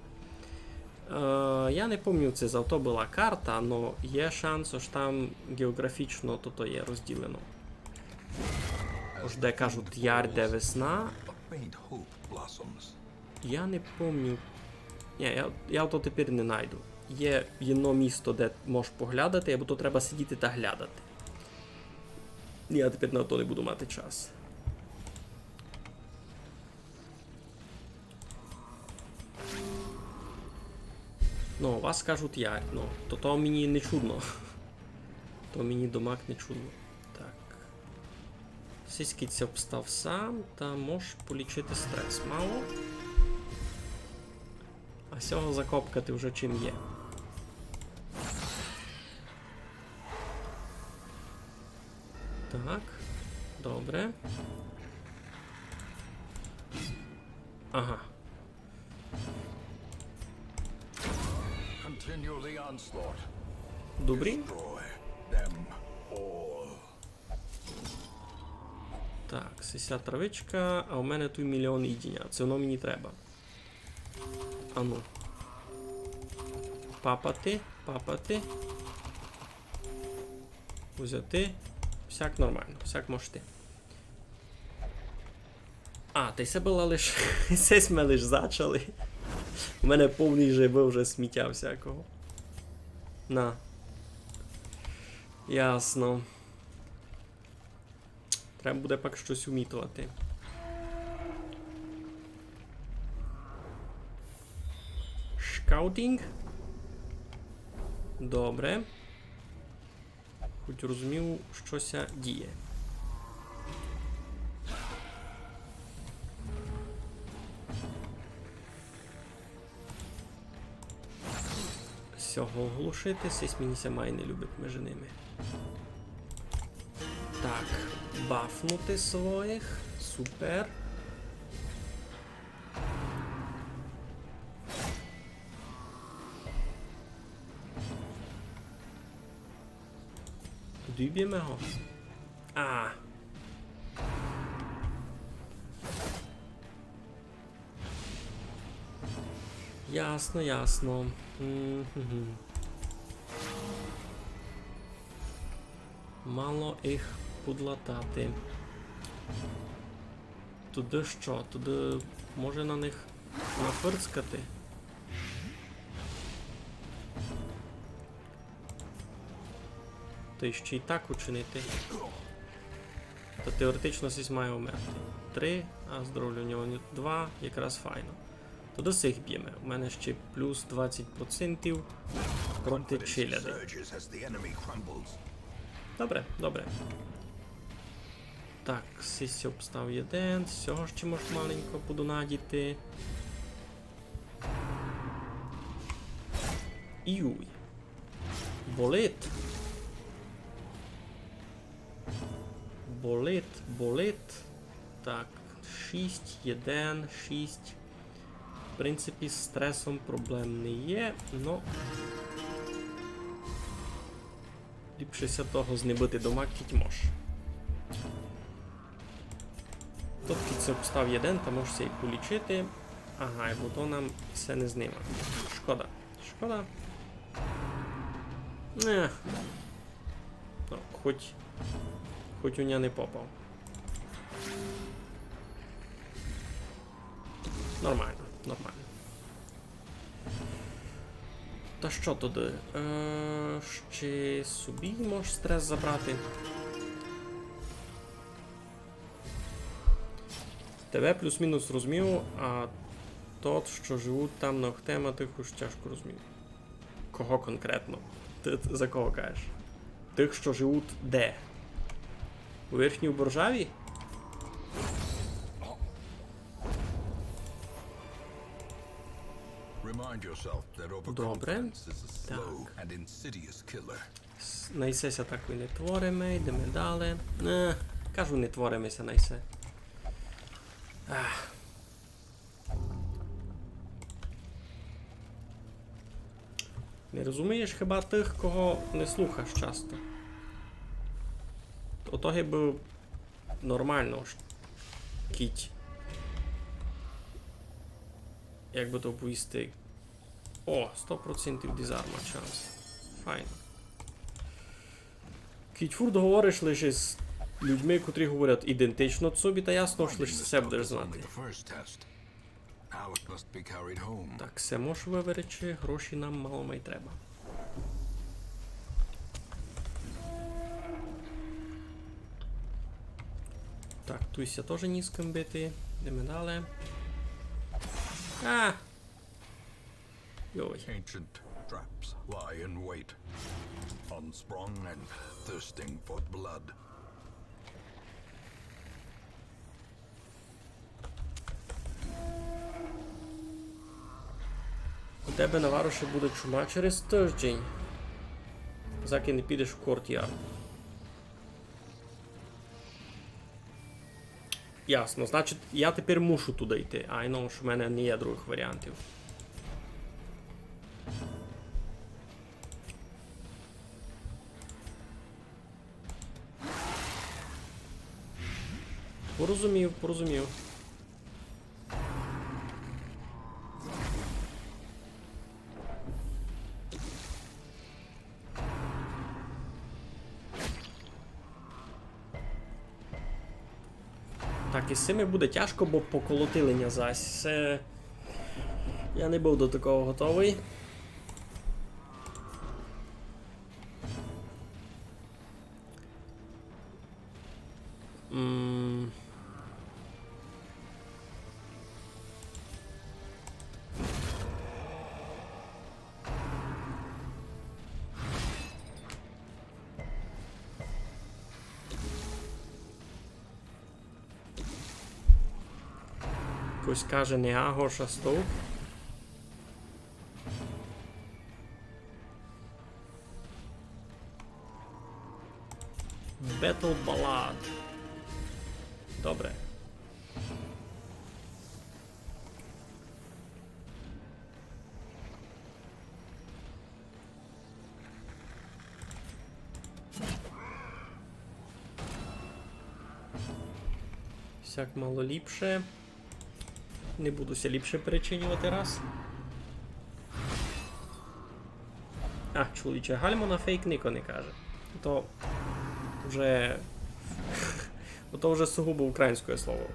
Я не пам'ятаю, це завто була карта, але є шанс, що там географічно то є розділено. Ось де кажуть ярь, де весна. A faint hope blossoms. Я не пам'ятаю. Ні, я то тепер не знайду. Є одно місто, де можеш поглядати, або то треба сидіти та глядати. Я тепер на то не буду мати час. Ну, вас кажуть ярь, ну, то мені не чудно. То мені домак не чудно. Так. Сіськіться обстав сам, та можеш полічити стрес. Мало. А сього закопкати вже чим є. Так. Добре. Ага. Continue the onslaught. Добрі. Destroy them all. Так, сися травичка, а у мене тут мільйон їдіння. Це воно мені треба. Ану. Папати, папати. Взяти. Всяк нормально, всяк можете. А, ти себе лиш. Сесь ми лиш зачали. У мене повний живе вже сміття всякого. На. Ясно. Треба буде пак щось умітувати. Шкаутінг. Добре. Хоч розумів, щося діє. Всього оглушити, сись мені май не любить між ними. Так, бафнути своїх. Супер. Куди б'ємо його? А. Ясно, ясно. Мало їх подлатати. Туди що? Туди може на них нафирцкати? Та ще й так учинити. Та теоретично сись має умерти. 3, а здоров'я у нього 2, якраз файно. То до сих б'ємо. У мене ще плюс 20% проти челяди. Surges as the enemy crumbles. Добре, добре. Так, сись обстав один. Всього ще може маленько буду надіти. Іуй. Болить. Болить, болить. Так, 6, 1, 6. В принципі, з стресом проблем не є, но ліпшеся того знебити дома кітьмош. Тут це обстав один, та можеся і полічити. Ага, і бо нам все не знима. Шкода. Шкода. Ну, хоч у ня не попав. Нормально, нормально. Та що туди? Ще собі можеш стрес забрати. Тебе плюс-мінус розумів, а тот, що живуть там на Охтема, тих уж тяжко розумів. Кого конкретно? Ти за кого кажеш? Тих, що живуть де? У Верхній Боржаві? Remind yourself that Добре. overconfidence is a Так. slow and insidious killer. Найсеся такої не творимо, йдемо далі. Кажу, не творимося найсе. Ах. Не розумієш хіба тих, кого не слухаєш часто? Отоги би нормально ж кіть. Як би то повісти? О, 100% дизарма шанс. Файно. Кітьфур договориш лише з людьми, котрі говорять ідентично собі, та ясно ж лише все будеш знати. Так, все можеш виверечи, гроші нам мало май треба. Так, туйся теж низьким бити. Йдемо далі. А! Йой. Ancient traps lie in wait, unsprung and thirsting for blood. У тебе на варуші буде чума через тиждень. Заки не підеш в Корт'ярд. Ясно, значить, я тепер мушу туди йти. А, ну, що в мене не є других варіантів. Порозумів, порозумів. Так, із цими буде тяжко, бо поколотили нязась. Це... Я не був до такого готовий. Хтось каже, не Агош, а Стоук. Battle Ballad. Добре. Всяк мало ліпше. Не будуся ліпше перечинювати раз. А, чоловіче, гальмо на фейк Нико не каже. То вже... То вже сугубо українське слово.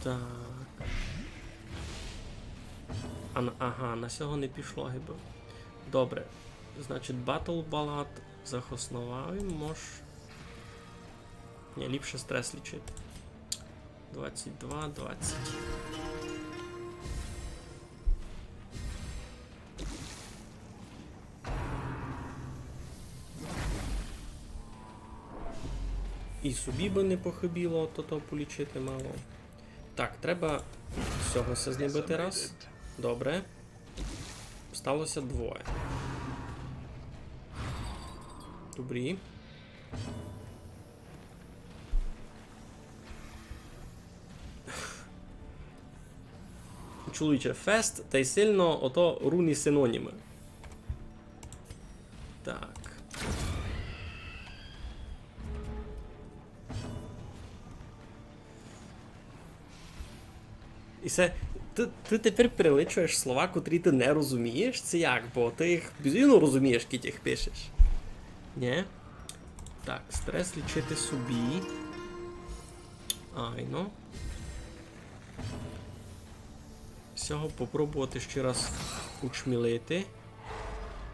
Так. Ага, на сього не пішло гиби. Добре. Значить, Battle Ballad захоснував, Ні, ліпше стрес лічити. 22, 20. І собі би не похибіло, то полічити мало. Так, треба всього все знебити раз. Добре. Сталося двоє. Добрі. Чоловіче, фест та й сильно ото руні синоніми. Так. І це... Ти тепер переличуєш слова, котрі ти не розумієш? Це як? Бо ти їх бізину розумієш, які їх пишеш. Ні? Так, стрес лічити собі. Айно. Всього попробувати ще раз учмілити.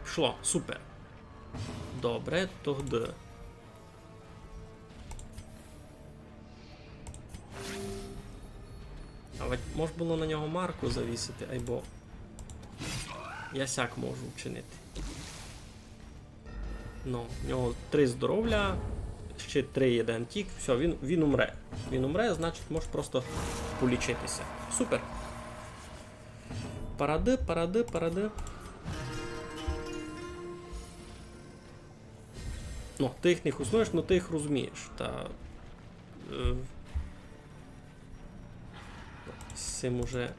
Пішло, супер. Добре, тоді. А от може було на нього марку завісити, айбо. Я сяк можу вчинити. Ну, в нього 3 здоров'я, ще 3 є антік, все, він умре. Він умре, значить може просто полічитися. Супер. Паради, паради, паради. Ну, ти їх не хуснуєш, але ти їх розумієш. Та... З цим уже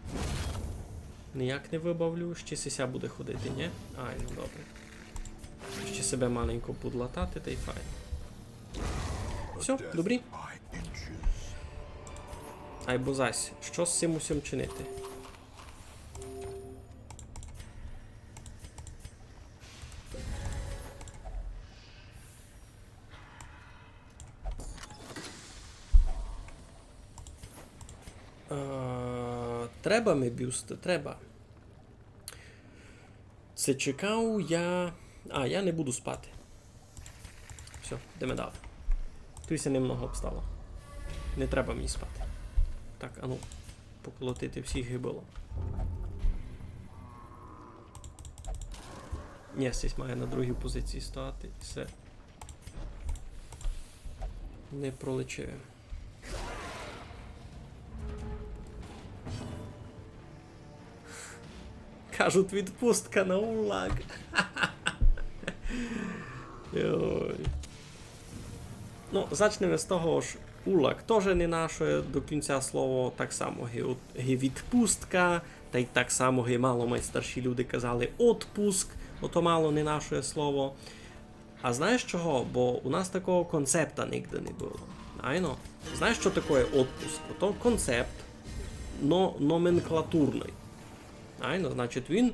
ніяк не вибавлю, ще сися буде ходити, ні? Ай, ну добре. Ще себе маленько подлатати, та й файно. Все, добрі. Ай, бозась, що з цим усім чинити? Треба ми бюсти, треба. Це чекав я... А, я не буду спати. Все, де медал. Туйся немного обстало. Не треба мені спати. Так, ану, поколотити всіх гибило. Ні, стесь має на другій позиції стати. Все. Не пролечив. Кажуть, відпустка на улаг. Йой. Ну, зачнемо з того ж, улак теж не наше до кінця слово, так само відпустка, та й так само мало ми старші люди казали отпуск, ото мало не наше слово. А знаєш чого? Бо у нас такого концепта ніде не було. Айно? Знаєш, що таке отпуск? Ото концепт, но номенклатурний. Айно, значить він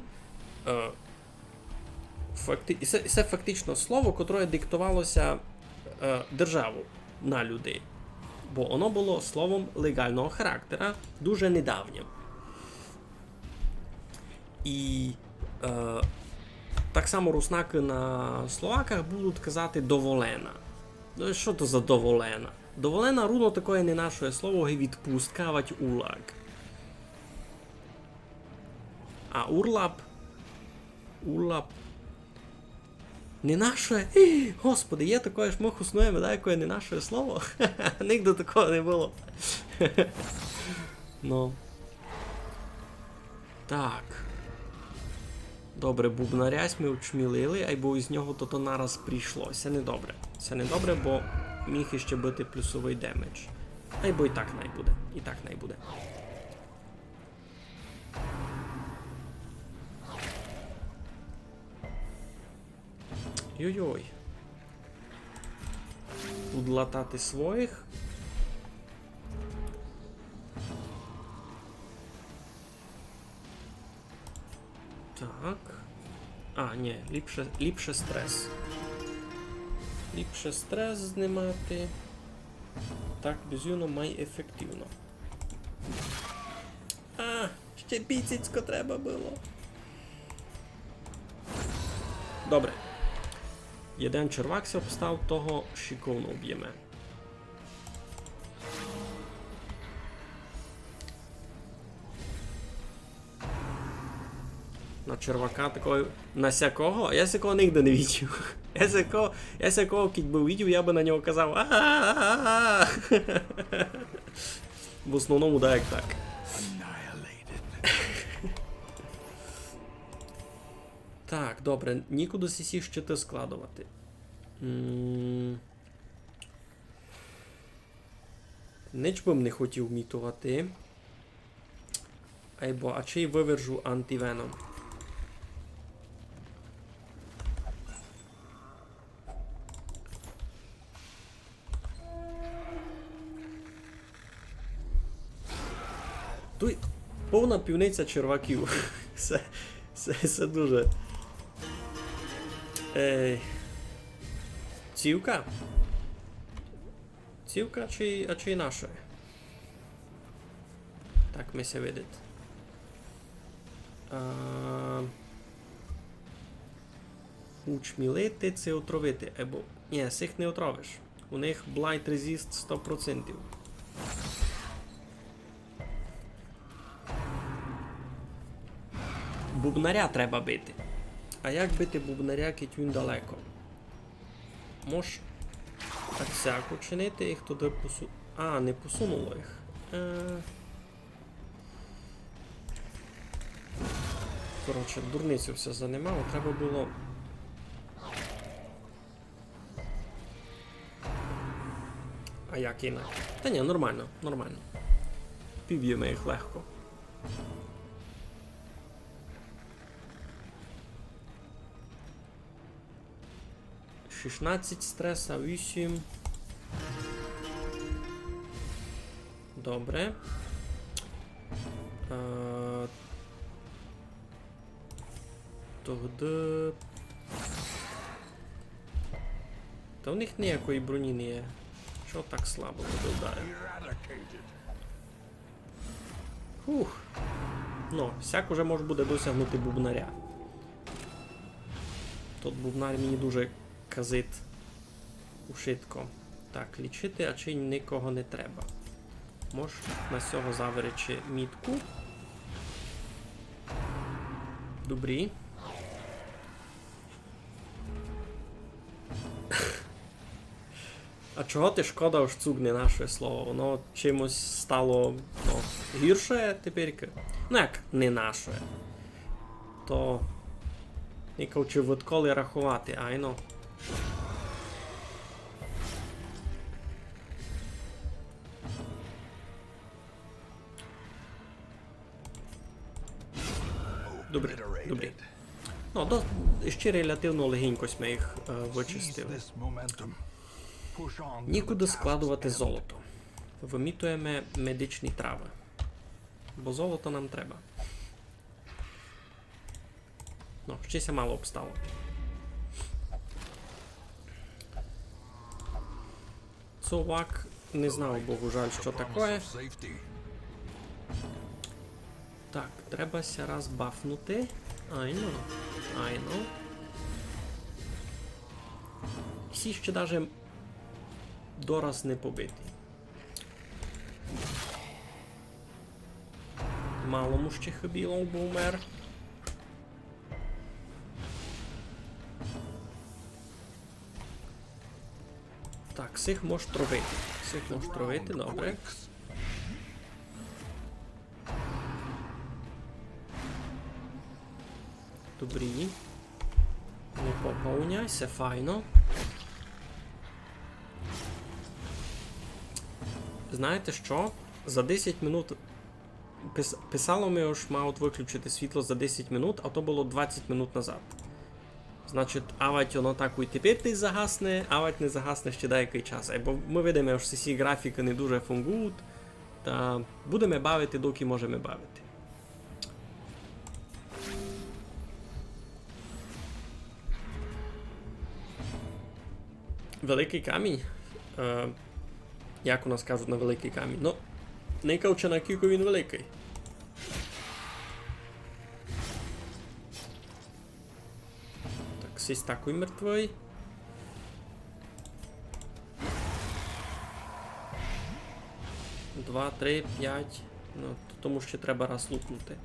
це фактично слово, яке диктувалося державу на людей. Бо воно було словом легального характера, дуже недавнім. І так само руснаки на словаках будуть казати доволена. Що то за доволена? Доволена руно таке не наше слово відпускавать улак. А урлап не наше. Господи, є таке ж мох існує, да, яке не наше слово. Нігде такого не було. Ну. Так. Добре, бубнарясь ми учмілили, айбо із нього то нараз прийшло. Це не добре. Це не добре, бо міг іще бути плюсовий демедж. Айбо і так найбуде. І так найбуде. Йой-йой. Тут латати своїх. Так. А, ні, ліпше стрес. Ліпше стрес знімати. Так, безумно, найефективно. А, ще бійцицько треба було. Добре. Jeden червак се обстав, того шиковно об'єме. На червака такого, на сякого? Я сякого нігде не бачив. Я сякого, кіть би увидів, я би на нього казав а-а-а-а-а. В основному, да, як так. Так, добре, нікуди сісі щити складувати. Ніч би не хотів мітувати. Айбо, а чи й вивержу антивеном. Тут повна півниця черваків. Це дуже... Цівка? Цівка чи наша? Так ми се видить. Учмілити це отровити. Або... Ні, цих не отровиш. У них Blight Resist 100%. Бубнаря треба бити. А як бити бубнаря, кіть він далеко? Мож так сяку чинити, їх туди посу... А, не посунуло їх. Коротше, дурницю все занимало, треба було... А як інак? Та ні, нормально, нормально. Піб'ємо їх легко. Шістнадцять стреса, 8. Добре. Тогда... Та у них ніякої броні не є. Що так слабо буде ударив? Фух. Ну, сяк уже може буде досягнути бубнаря. Тут бубнар мені дуже казить ушитко. Так, лічити, а чи нікого не треба. Мож на цього заверечи мітку. Добрі. А чого ти шкода аж цугне наше слово? Воно чимось стало гірше тепер? Ну як не наше. То... Нікав чи відколи рахувати, айно. Добре, добре. obliterated. Ну, ще релятивно легенько ми їх Seize вичистили. this momentum. Push on to Нікуди the task's складувати end. золото. Вимітуємо медичні трави. Бо золото нам треба. Ну, щось мало обстало. Совак не знав, Богу жаль, що Promise таке. of safety. Так, треба ся раз бафнути. Айно. Айно. Всі ще даже дораз не побиті. Малому ще хибіло, бо умер. Так, сих можеш травити. Сих можеш травити, добре. Quakes. Добрі. Не поповняйся, файно. Знаєте що? За 10 минут писало ми, що мають виключити світло за 10 минут, а то було 20 минут назад. Значить, авать воно так і тепер десь загасне, авать не загасне ще деякий час. Бо ми видимо, що ці графіки не дуже фунгують, та будемо бавити, доки можемо бавити. Великий камінь. Як у нас кажуть на великий камінь? Ну, не кавче на кілько він великий. Так, сись такий мертвий. Два, 3, 5. Ну, тому ще треба раз лупнути.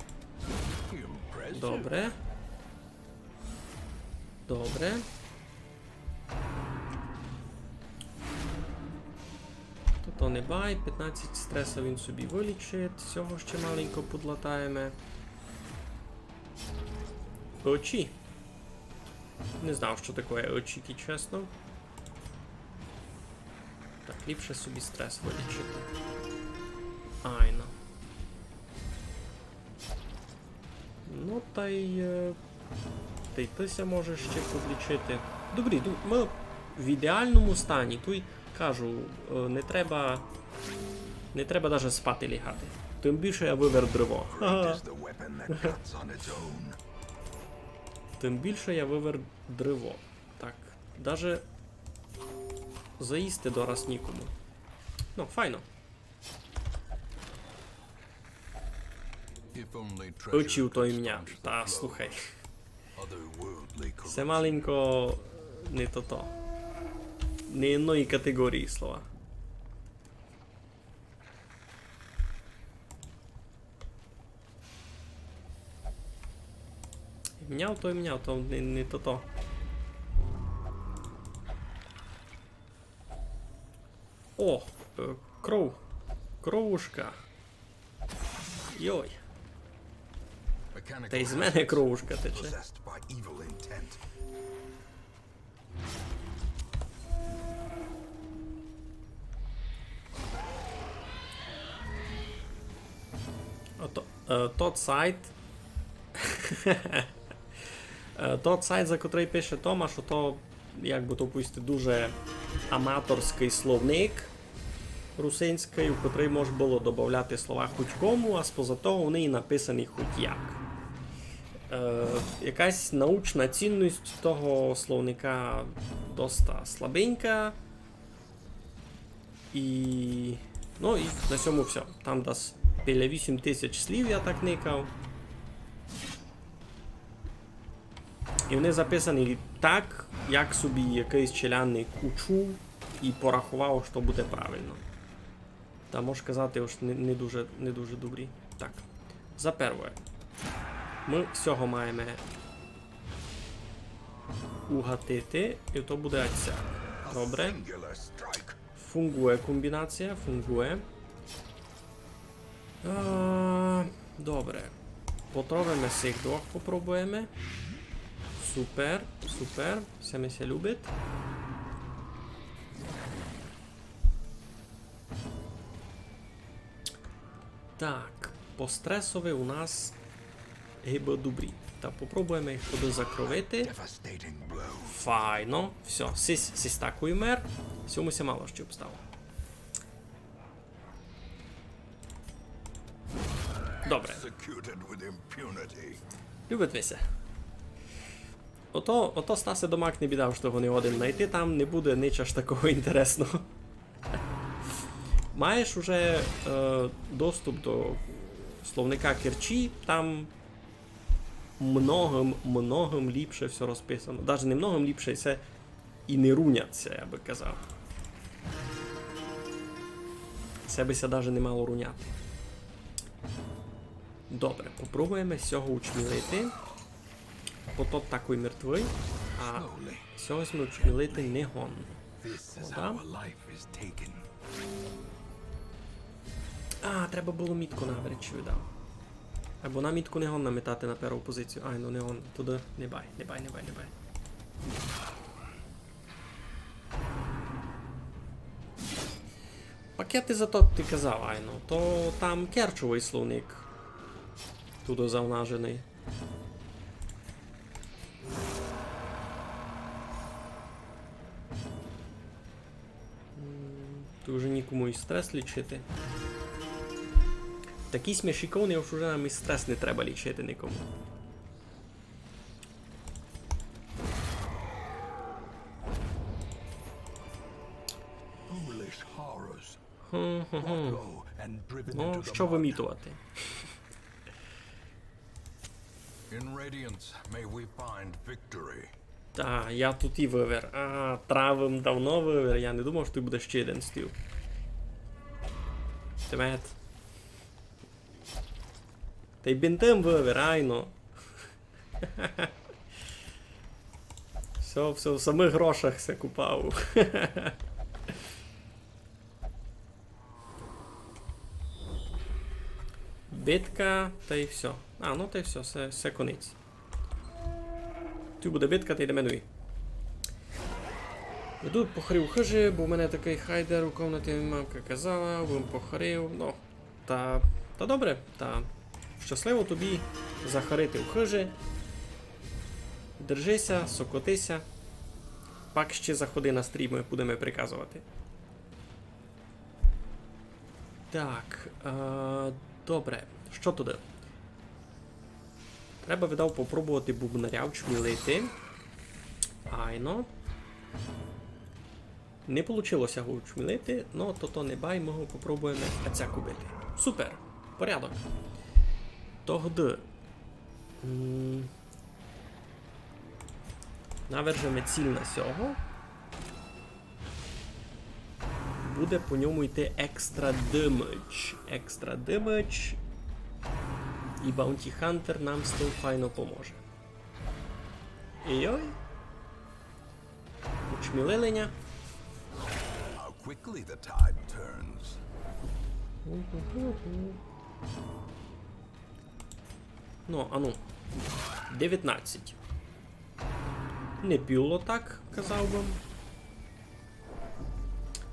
Impressive. Добре. Добре. То не бай, 15 стреса він собі вилічить, цього ще маленько подлатаємо. Очі. Не знав, що таке очіки, чесно. Так, ліпше собі стрес вилічити. Айно. Ну, та й... Та й тися можеш ще подлічити. Добрі, ми в ідеальному стані. Тут кажу, не треба навіть спати лягати. Тим більше я вивер древо. Great is the weapon that cuts on its own. Тим більше я вивер древо. Так, даже заїсти дораз нікому. Ну, файно. If only treasure Очів то could ім'я. stanch the Та, flow слухай. of otherworldly Це corruption. маленько не то-то. Не одної категорії слова. Міняв, то не то-то. О, кров. Кровушка. Йой. Mechanical Та й з hazards мене кровушка тече. possessed by evil intent. Тот сайт. Тот сайт, за котрий пише Тома, що то, як би то пустити, дуже аматорський словник русинський, у котрий можна було додати слова хоч кому, а споза того вони і написані хоч як. Якась научна цінність того словника доста слабенька. І... Ну і на цьому все. Там десь біля 8000 слів я так никав. І вони записані так, як собі якийсь челянник учув і порахував, що буде правильно. Та можеш казати, що не дуже добрі. Так. За перше. Ми всього маємо угатити, і то буде ось. Добре. Singular strike. Фунгує комбінація, фунгує. Добре. Потровимо цих двох, попробуємо. Супер, супер. Все ми ся любить. Так, по стресові у нас гиба добрі. Та попробуємо їх туди закровити. Devastating blow. Файно. Все, сись такою мер. Сьомуся мало що обстало. Добре. Executed with impunity. Любитися. Ото Стасе Домак не бідав, що вони один знайти, там не буде нічого ж такого інтересного. Маєш уже доступ до словника Керчі, там многим ліпше все розписано. Навіть не многим ліпше, це і не руняться, я би казав. Це бися навіть не мало руняти. Добре, попробуємо з цього учмілити. Бо тот такий мертвий, а цього ми учмілити не гон. This is Hold on. how a life is taken. А, треба було мітку навряд віддав. Або на мітку не гон наметати на першу позицію. Ай, ну не гон. Туди не бай. Пакети зато ти казав, ай, ну, то там керчовий словник. Туди завнажений. Тут вже нікому і стрес лічити. Такий смішіковний, що вже нам і стрес не треба лічити нікому. Foolish horrors. Хм-хм-хм. Go and driven Ну, into the що mud. вимітувати? In Radiance may we find victory. Та, я тут і вивер. А, травим давно вивер. Я не думав, що ти будеш ще один стіл. Тимет. Та й бінтим вивер, айно. Все, в самих грошах все купав. Битка, та й все. А, ну та й все конець. Тут буде битка, та й йдемо нові. Веду похорів хижі, бо в мене такий хайдер у комнаті мамка казала, будем похорів, ну, та добре, та щасливо тобі захарити в хижі. Держися, сокотися. Пак ще заходи на стріми, будемо приказувати. Так, добре, що туди? Треба, видав, попробувати бубнаря вчмілити. Айно. Не вийшло його вчмілити, но то не бай, ми попробуємо ацяку бити. Супер, порядок. Тогди. Навержемо ціль на сього. Буде по ньому йти екстра демедж. Екстра демедж. І Bounty Hunter нам з тим файно поможе. Ой. Учмілилення. How quickly the tide turns. Ну, ану. 19. Не біло так, казав би.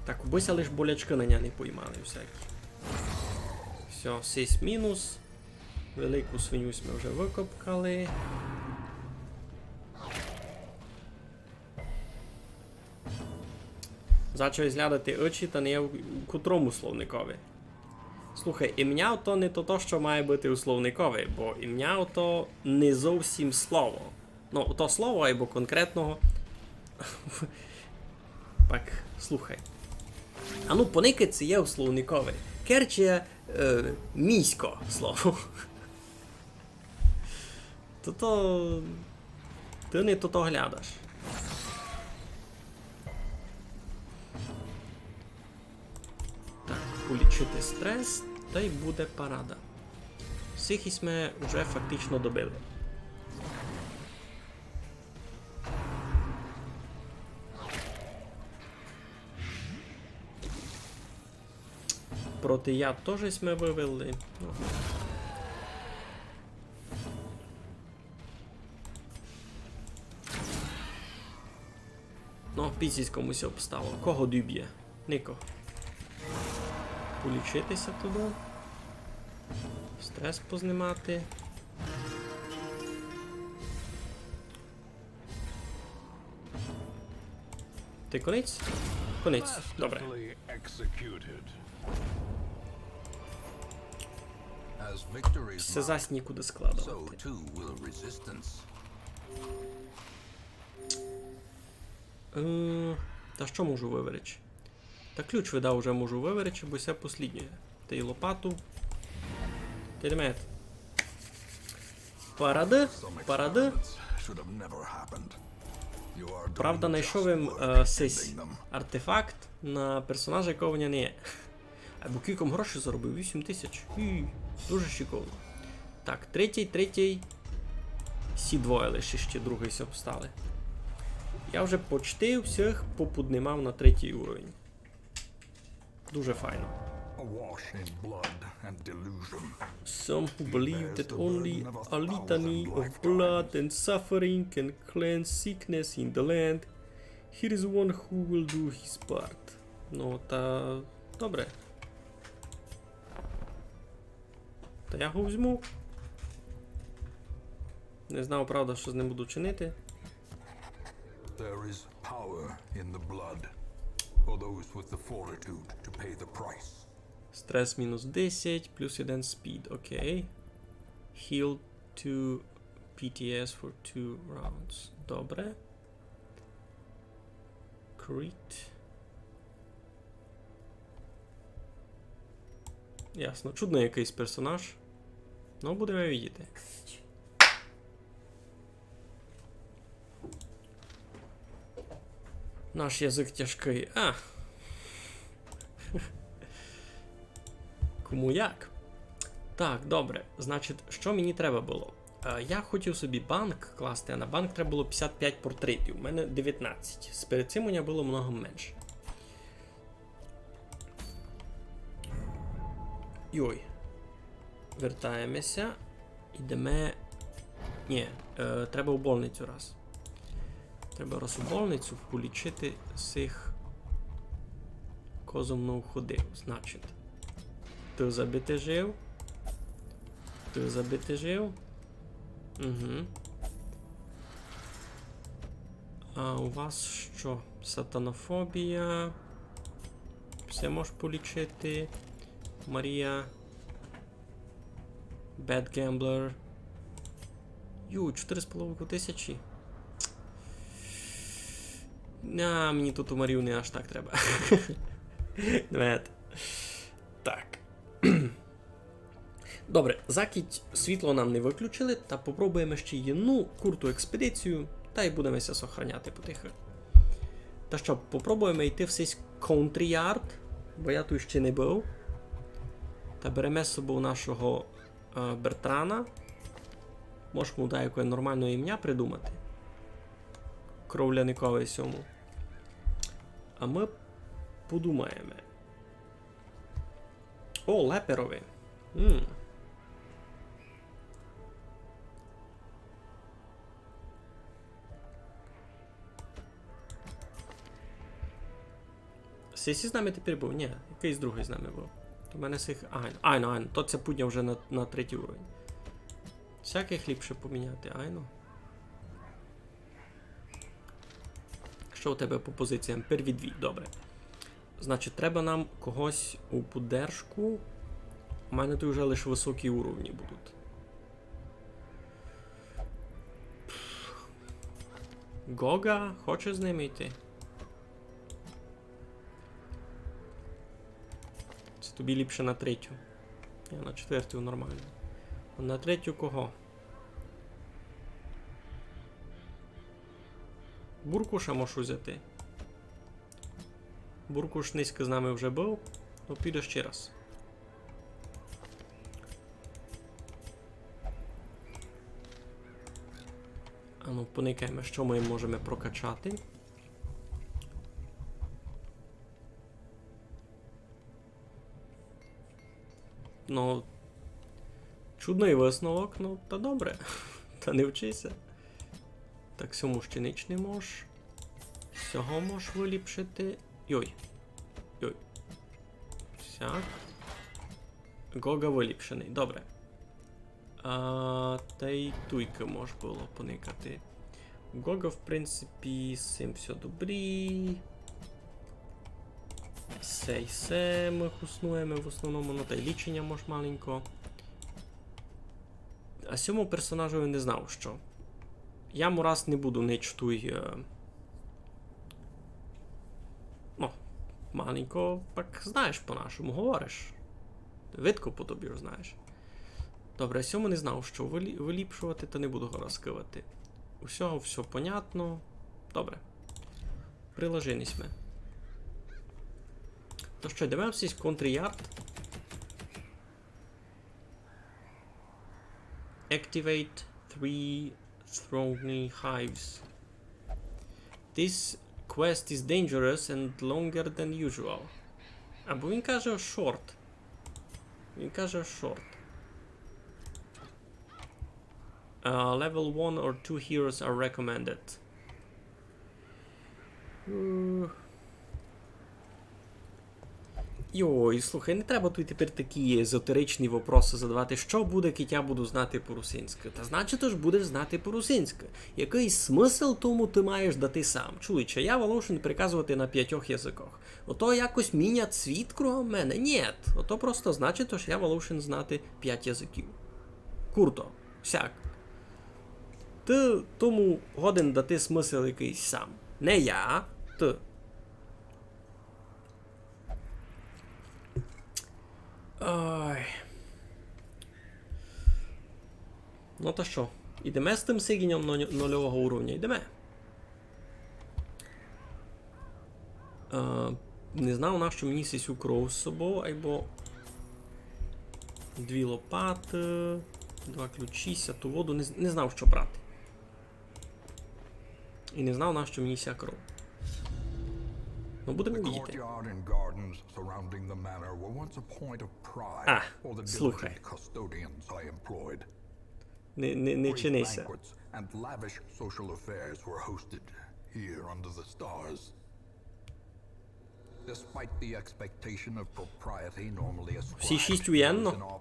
Так, бося лиш болячки на ня не поймали всякі. Все, 6 мінус. Велику свиню ми вже викопкали. Зачав зглядати очі, та не у котрому словникові. Слухай, ім'я то не то, що має бути у словникові, бо ім'я то не зовсім слово. Ну, то слово або конкретного. Так, слухай. А ну, поники це є у словникові. Керч є місько слово. То ти не то глядаш. Так, улічити стрес, та й буде парада. Всіх із ми вже фактично добили. Проти яд теж ми вивели. Ну, пісісь комусь обстало. Кого дюб'є? Никого. Полічитися туди. Стрес познімати. Ти конець? Конець. Добре. Masterfully executed. As victories Все mount, зась нікуди so складувати. too will resistance. Та що можу виверечь? Та ключ видав уже можу виверечь, бо це посліднє. Та й лопату. Кедемет. Паради. Some Паради. experiments should have never happened. You are doing Правда, знайшов їм just work сись ending them. артефакт на персонажа, якого в нього не є. Або кільком грошей заробив, 8 тисяч. Дуже шиковно. Так, третій. Всі двоє лише ще другий все встали. Я вже почти всіх поподнимав на 3-й уровень. Дуже файно. Awash in blood and delusion. Some who believe that only a litany of blood and suffering can cleanse sickness in the land. Here is one who will do his part. Ну, та... добре. Та я його візьму. Не знав, правда, що з ним буду чинити. There is power in the blood for those with the fortitude to pay the price. Стрес мінус 10, плюс 1 speed, окей. Heal 2 PTS for 2 rounds. Добре. Crit. Ясно. Чудно якийсь персонаж. Ну, будемо видіти. Наш язик тяжкий. Кому як? Так, добре. Значить, що мені треба було? Я хотів собі банк класти, а на банк треба було 55 портретів. У мене 19. Перед цим у мене було много менше. Йой. Вертаємося. Ідемо. Ні, треба у больницю раз. Треба раз у больницю полічити цих козом ходив. Значить. Ти забити жив. Ти забити жив. Угу. А у вас що? Сатанофобія. Все можеш полічити. Марія. Bad Gambler. 4,5 тисячі. Мені тут у Марію не аж так треба. Так. Добре, закидь світло нам не виключили, та попробуємо ще одну круту експедицію, та й будемо ся сохраняти потихо. Та що, попробуємо йти в цей Country-Yard, бо я тут ще не був. Та беремо з собою нашого Бертрана. Можемо дати якесь нормальне ім'я придумати. Кровляниковий сьому. А ми подумаємо. О, леперові. Сесі з нами тепер був? Ні, якийсь другий з нами був. У мене цих... Айно. То це пудня вже на 3-й уровень. Всяких ліпше поміняти, айно. Що у тебе по позиціям? Перві дві, добре. Значить, треба нам когось у поддержку. У мене тут вже лише високі уровні будуть. Гога, хочеш з ними йти? Це тобі ліпше на 3-ю. Ні, на 4-ю нормально. А на 3-ю кого? Буркуша можу взяти. Буркуш низько з нами вже був, ну піде ще раз. А ну, поникаємо, що ми можемо прокачати. Ну, чудний висновок, ну, та добре. Та не вчися. Так, цьому ще ніч не можеш. Цього можеш виліпшити. Йой. Сяк. Гога виліпшений, добре. Та й туйка може було поникати. Гога, в принципі, з цим все добрі. Все ми хуснуємо в основному, ну та й лічення може маленько. А цьому персонажу не знав, що. Я му раз не буду нич туй. Ну, маленько, пак знаєш по-нашому, говориш. Видко по тобі ж знаєш. Добре, цьому не знав, що виліпшувати, та не буду його розкривати. Усього все понятно. Добре. Приложились ми. То що, йдемо в цей контрярд. Activate 3 Throny Hives. This quest is dangerous and longer than usual. Або він каже short. Він каже short. Level 1 or 2 heroes are recommended. Йой, слухай, не треба тут тепер такі езотеричні вопроси задавати. Що буде, як я буду знати по-русинськи? Та значить, ж будеш знати по-русинськи. Який смисл тому ти маєш дати сам? Чоловіче, я волошен приказувати на 5 язиках. Ото якось мінять світ кругом мене? Нєт. Ото просто значить, що я волошен знати 5 язиків. Курто. Всяк. Ти тому годен дати смисл якийсь сам. Не я, ти. Ой. Ну то що, ідемо з тим сигінням нульового уровня, йдемо. Не знав, на що мені сісю кров з собою, або 2 лопати, 2 ключі, сяту воду, не знав, що брати. І не знав, на що мені ся кров. Ну, будемо видіти. Слухай. Не чинися. Всі 6 уєнно?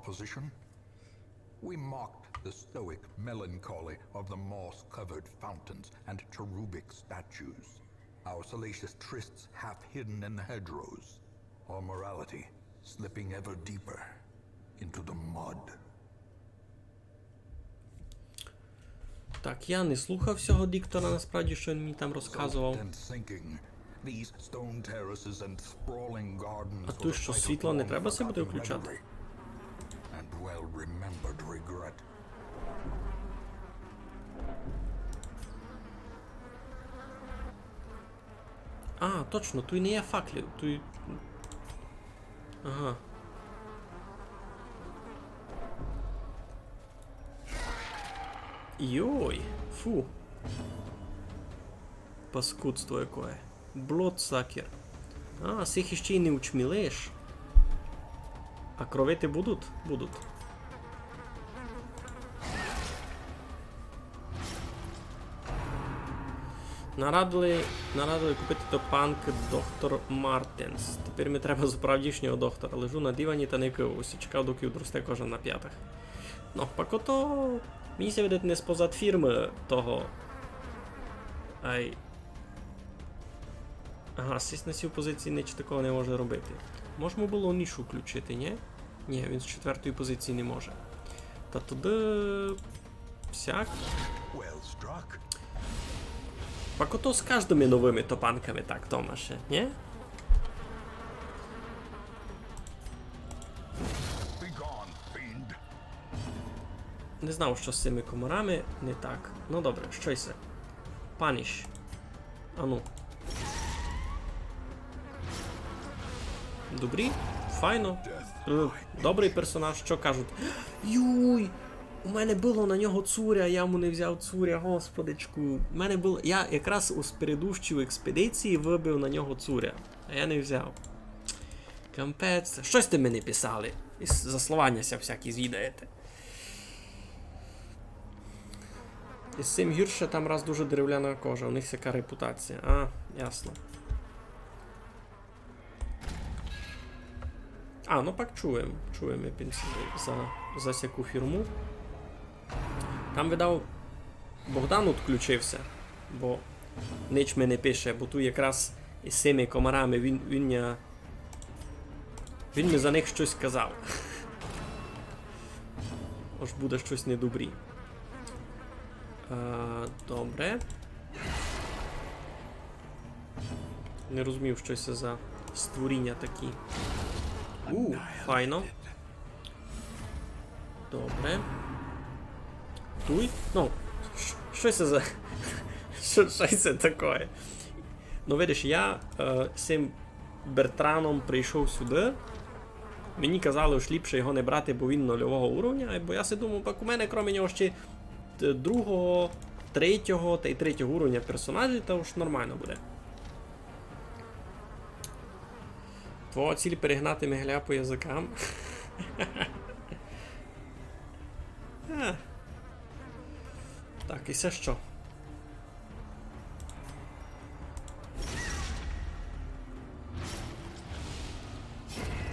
We mocked the stoic melancholy of the moss-covered fountains and cherubic statues, our salacious trysts half hidden in the hedgerows, our morality slipping ever deeper into the mud. Так, я не слухав всього диктора, насправді, що він мені там розказував. А тут що, світло не треба себе буде включати? А, точно, тут не є факлів, тут... Ага. Йой, фу. Паскудство якое. Блодсакер. А, сих іще й не учмілиш. А кровити будуть? Будуть. Нарадили купити топанк доктор Мартенс. Тепер мені треба справдішнього доктора. Лежу на дивані та не кивуся. Чекав, доки відросте кожен на п'ятах. Ну, пак ото... Мені ся видить не спозад фірми того... Ай... Ага, сість на цій позиції ніч такого не може робити. Можемо було нішу включити, ні? Ні, він з 4-ї позиції не може. Та туди... Всяк... Пак ото з кожними новими топанками так, Томаше, ні? Не знав, що з цими комарами не так. Ну добре, що це? Паніш. Ану. Добрі? Файно. Добрий персонаж, що кажуть? Юй! У мене було на нього цуря, я йому не взяв цуря, господичку. У мене було... Я якраз у передущій експедиції вибив на нього цуря, а я не взяв. Кампець. Щось ти мені писали. І заслованняся всякі звідаєте. І з цим гірше, там раз дуже дерев'яна кожа, у них всяка репутація. А, ясно. А, ну пак чуємо. Чуємо за всяку фірму. Там, видав, Богдан відключився, бо ніч мене пише, бо тут якраз із цими комарами він Він мені за них щось сказав. Аж буде щось недобрі. Добре. Не розумів, що це за створіння такі. Файно. Добре. Туй? Ну, що це за... Що це таке? Ну, видиш, я з цим Бертраном прийшов сюди. Мені казали, що ліпше його не брати, бо він 0-го уровня. Бо я си думав, так у мене, крім нього, ще 2-го, 3-го та й 3-го уровня персонажів, то ж нормально буде. Твоя ціль перегнати Мегля по язикам. Так, і це що?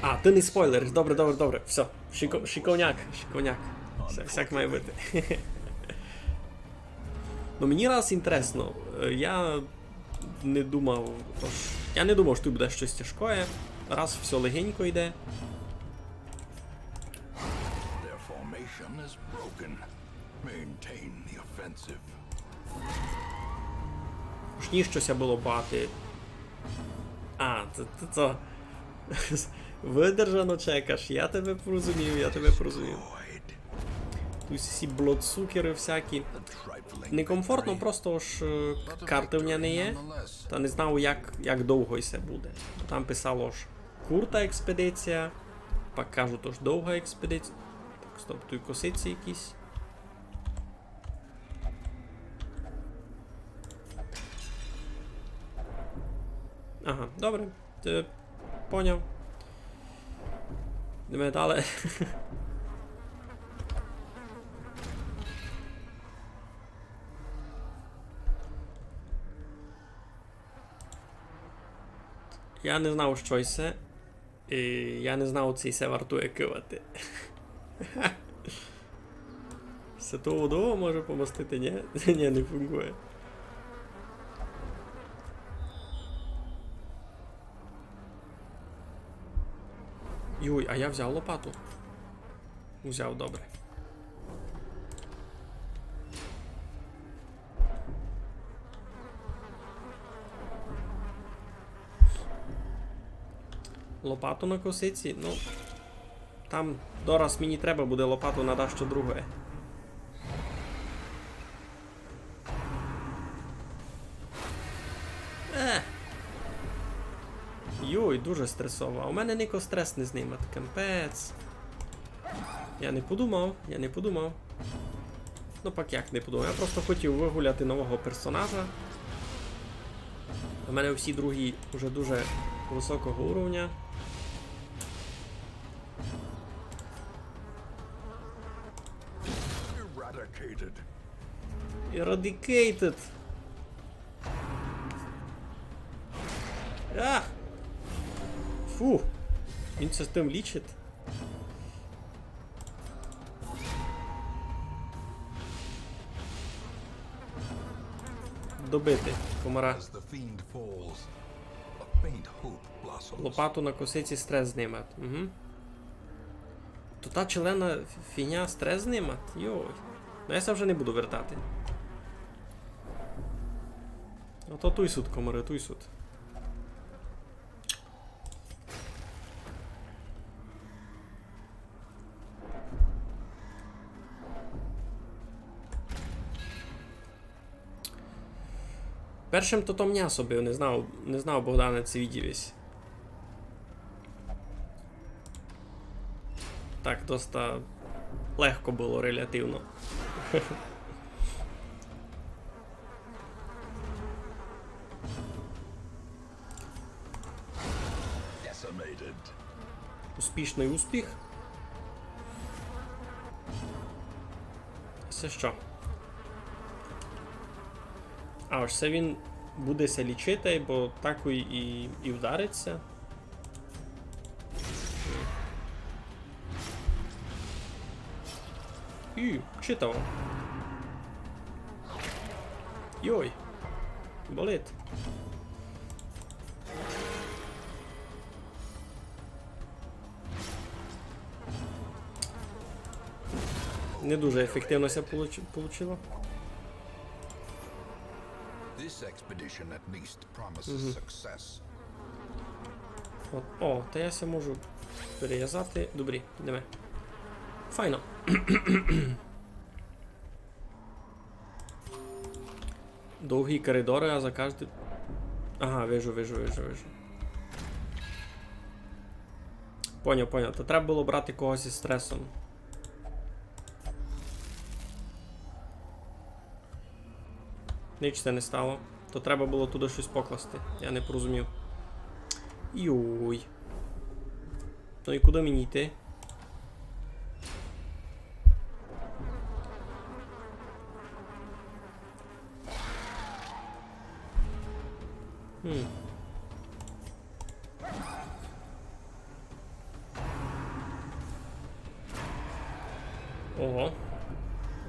А, ти не спойлериш. Добре. Все. Шиковняк. Всяк має бути. Ну мені раз інтересно. Я не думав, що тут буде щось тяжке. Раз все легенько йде. Ж ні, щось було бати. А, це... Видержано чекаш, я тебе порозумів. Тут всі блодсукери всякі. Некомфортно, просто ж карти в мене не є. Та не знав, як довго це буде. Там писало ж курта експедиція. Пак кажуть, тож довга експедиція. Так, стоп, тут косиці якісь. Ага, добре. Поняв. Йдемо далі. Я не знав, що це. І я не знав, цей се вартує кивати. Це то водово може помостити, ні? Ні, не функує. Юй, а я взяв лопату. Взяв, добре. Лопату на косиці, ну... Там дораз мені треба буде лопату на що друге. Йой, дуже стресово. А у мене ніко стрес не знімати. Кемпець. Я не подумав. Ну пак як не подумав. Я просто хотів вигуляти нового персонажа. У мене всі другі вже дуже високого уровня. Eradicated. Ах! Фу! Він це з тим лічить. Добити комара. Лопату на косиці стрес знимат. Угу. То та челена фігня стрес знимат? Йой. Ну я це вже не буду вертати. Ото туй суд, комари, туй суд. Першим то м'ясо бив, не знав Богдане це віддівись. Так, доста легко було релятивно. Успішний успіх. Це що? А, ось це він буде ся лічити, бо так і вдариться. Читав. Йой. Болить. Не дуже ефективно ся получило. This expedition at least promises success. От, о, та я ся можу перев'язати. Добрі, йдемо. Файно. Довгі коридори, а за кожним... Ага, вижу. Поняв. То треба було брати когось із стресом. Ніч це не стало. То треба було туди щось покласти. Я не порозумів. Йой. Ну і куди мені йти?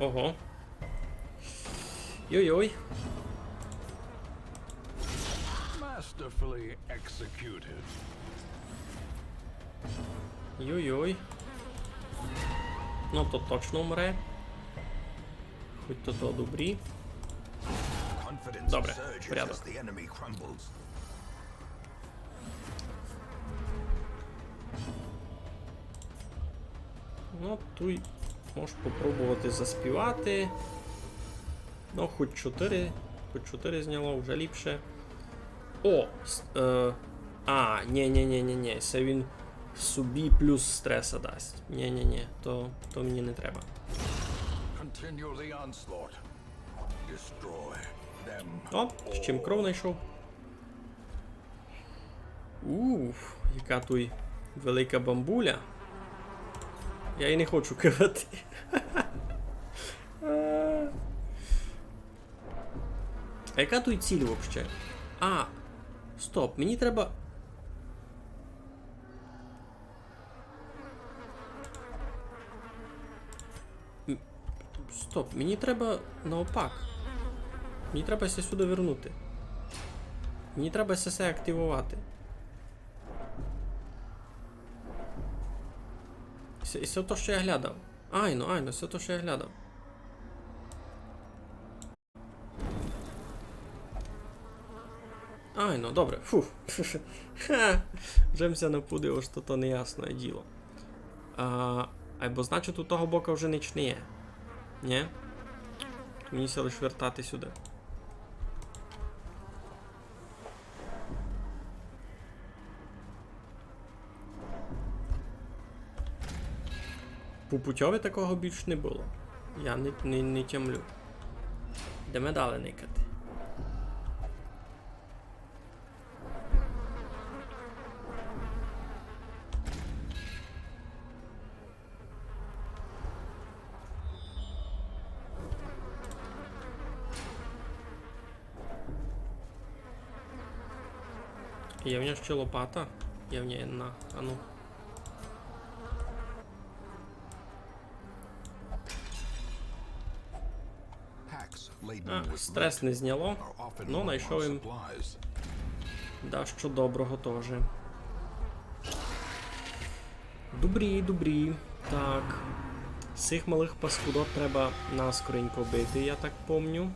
Ого. Йой-йой. Masterfully executed. Йой-йой. Ну, то точно умре. Хоч то добрі. Добре, порядок. Ну, тут можеш попробувати заспівати. Ну, хоч 4 зняло, вже ліпше. О! Ні. Це він собі плюс стреса дасть. Ні, то мені не треба. О, з чим кров знайшов. Уф, яка тут велика бамбуля. Я її не хочу кивати. А яка тут ціль взагалі? А, стоп, мені треба... Стоп, мені треба навпак. Мені треба все сюди вернути. Мені треба все активувати. І все то, що я глядав. Айно, все то, що я глядав. Айно, добре, фух. Вже мся напудило, що то неясне діло. Або значить у того боку вже ніч не є. Ні? Мені ся лише вертати сюди. По путьові такого більш не було. Я не тямлю. Йдемо далі никати. Є в нього ще лопата? Є в нього одна. А ну. Стрес не зняло. Ну, знайшов їм дещо доброго теж. Добрі. Так. Цих малих паскудот треба наскоренько бити, я так помню.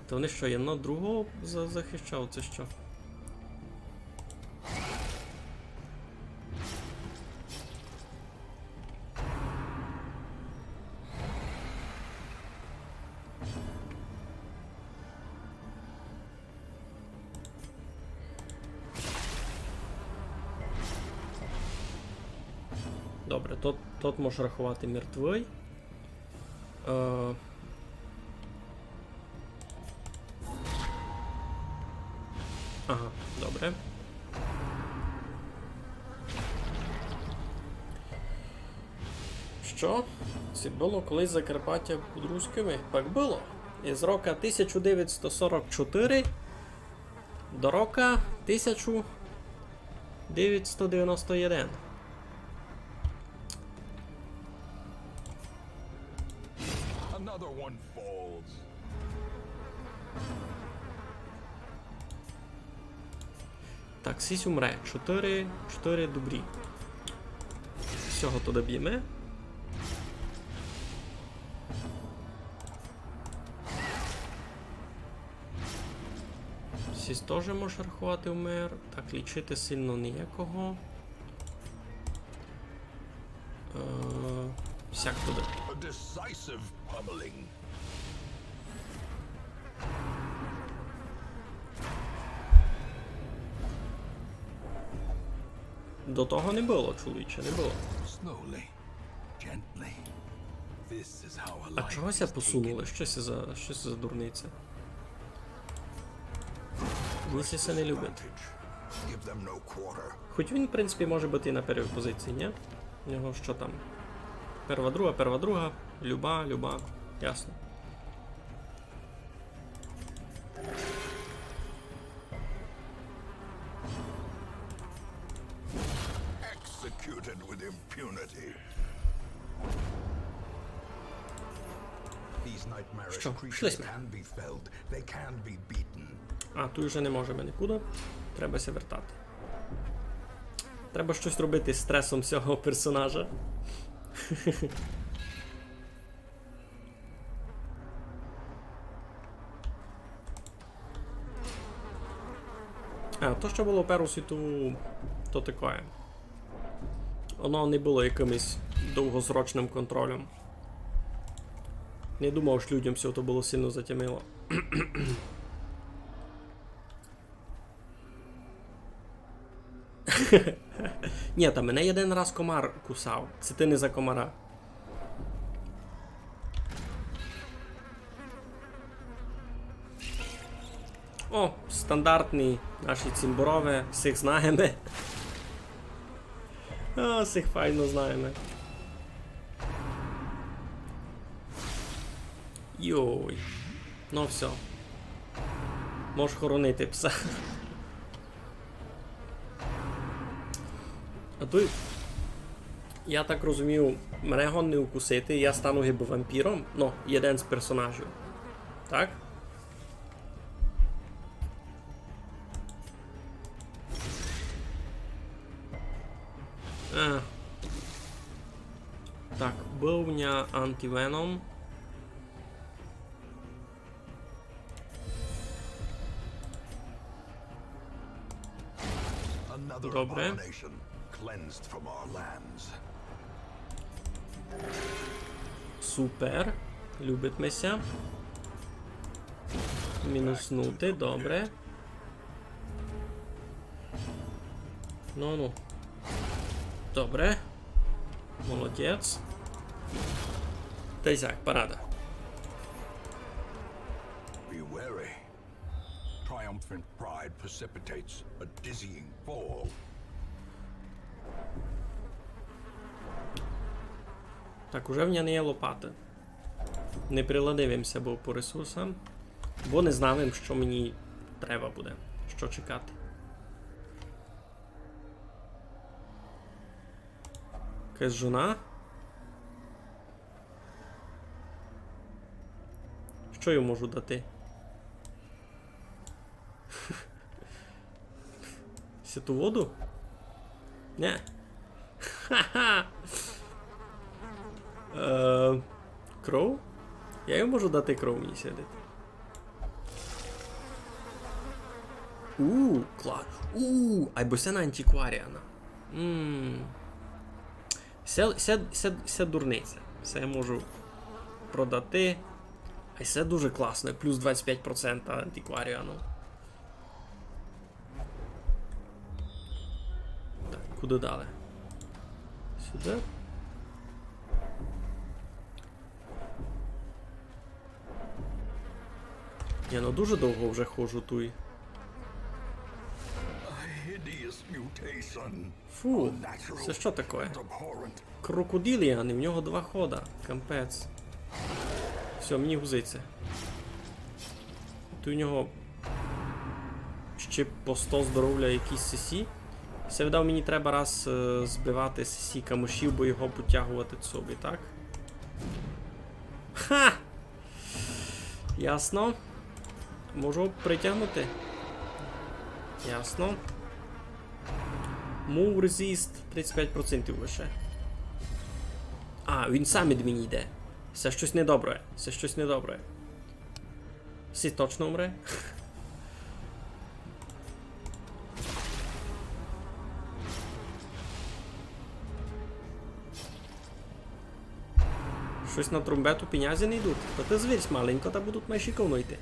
То вони що, єдно другого захищав, це що? Добре, тот можеш рахувати мертвий. Ага, добре. Що? Це було колись Закарпаття під руськими? Так було. Із року 1944 до року 1991. Another one falls. Так, сись умре. 4 добрі. Всього то доб'ємо. Сіс теж може рахувати вмер. Так, лічити сильно ніякого. Всяк туди. A decisive pummeling. До того не було, чоловіче, не було. Slowly, gently. This is how a А life чогося is посунули? taken. Щось за дурниця. Висіся не любить. Give them no quarter. Хоч він, в принципі, може бути і на первій позиції, ні? У нього що там? Перва, друга. Люба. Ясно. Executed with impunity. These nightmarish Що, creatures пішли ми. can be felled. They can be beaten. А, тут вже не можемо нікуди. Требася вертати. Треба щось робити з стресом цього персонажа. А, то, що було в Першу світову, то таке. Воно не було якимось довгосрочним контролем. Не думав, що людям все то було сильно затямило. Ні, та мене один раз комар кусав. Це ти не за комара. О, стандартні наші цимбурове, всіх знаємо. А, всіх файно знаємо. Йой. Ну все. Можеш хоронити пса. А тут, я так розумів, мене його не укусити, я стану гибовампіром, ну, один з персонажів. Так? Так, бивня антивеном. Another Добре. abomination cleansed from our lands. Супер. Любить мися. Мінуснути, добре. Ну. Добре. Молодець. Та й так, парада. Be wary. Triumphant pride precipitates a dizzying fall. Так, уже в мене не є лопати. Не приладивимося був по ресурсам, бо не знав, що мені треба буде, що чекати. Якась жона. Що я можу дати? Сіту воду? Не. Ха-ха! Кров? Я їй можу дати кров мені сидити. Клас. Або це на антикваріана. Це дурниця. Це я можу продати. А це дуже класно. Плюс 25% антикваріану. Так, куди далі? Сюди. Я дуже довго вже ходжу туй. A hideous mutation. Фу, це що таке? Abhorrent. Крокодиліан, і в нього 2 хода. Кампець. Все, мені гузиться. Тут у нього ще по 100 здоров'я якісь сесі. Це видав, мені треба раз збивати сесі камушів, бо його потягувати собі, так? Ха! Ясно. Можу притягнути. Ясно. Move resist 35% лише. А, він сам від мені йде. Це щось недобре. Це щось недобре. Сі точно умре? Щось на тромбету пінязі не йдуть. Та ти звірсь маленько, та будуть найшиковно йти.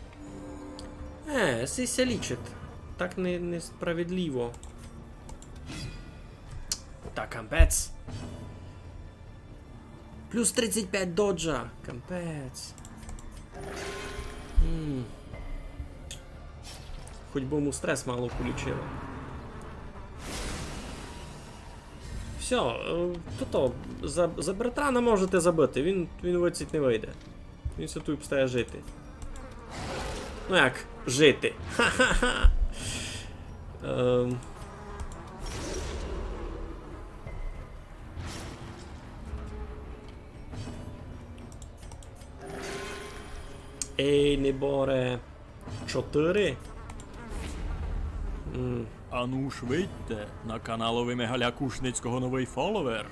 Сися лічить. Так несправедливо. Та кампець. Плюс 35 доджа. Кампець. Хоч би йому стрес мало полічило. Все, то за Бертрана можете забити, він вицить не вийде. Він все тут стає жити. Ну як, жити. Ха-ха-ха. Ей, не боре. 4? Ану швидьте, на каналові Мегаля Кушницького новий фоловер.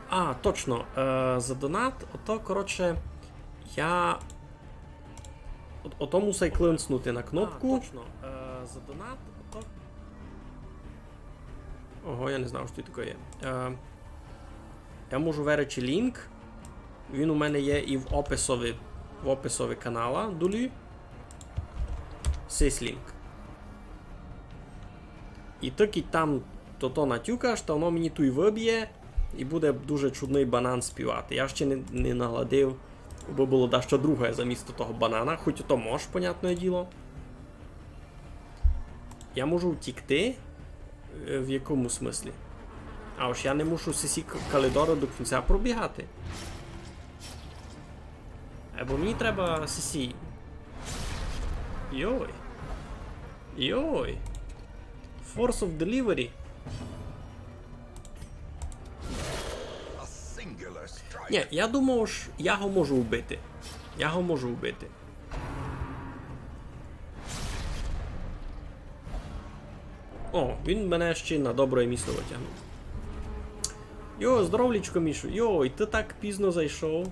А, точно. За донат, ото, коротше, я... Ото мусай клинснути на кнопку. Точно. За донат, ото... Ого, я не знав, що таке є. Я можу веречі лінк. Він у мене є і в описові канала долі. Сись-лінк. І тільки там то натюкаш, то воно мені тут виб'є і буде дуже чудний банан співати. Я ще не нагладив, бо було дещо друге замісто того банана, хоч то можеш, понятне діло. Я можу втікти? В якому смислі? А ось я не мушу сесі Калідору до кінця пробігати. Або мені треба сесі. Йой. Йой. Force of Delivery. Ні, я думав, що я його можу вбити. Я його можу вбити. О, він мене ще на добре місце витягнув. Йо, здоровлічко, Мішу. Йой, ти так пізно зайшов.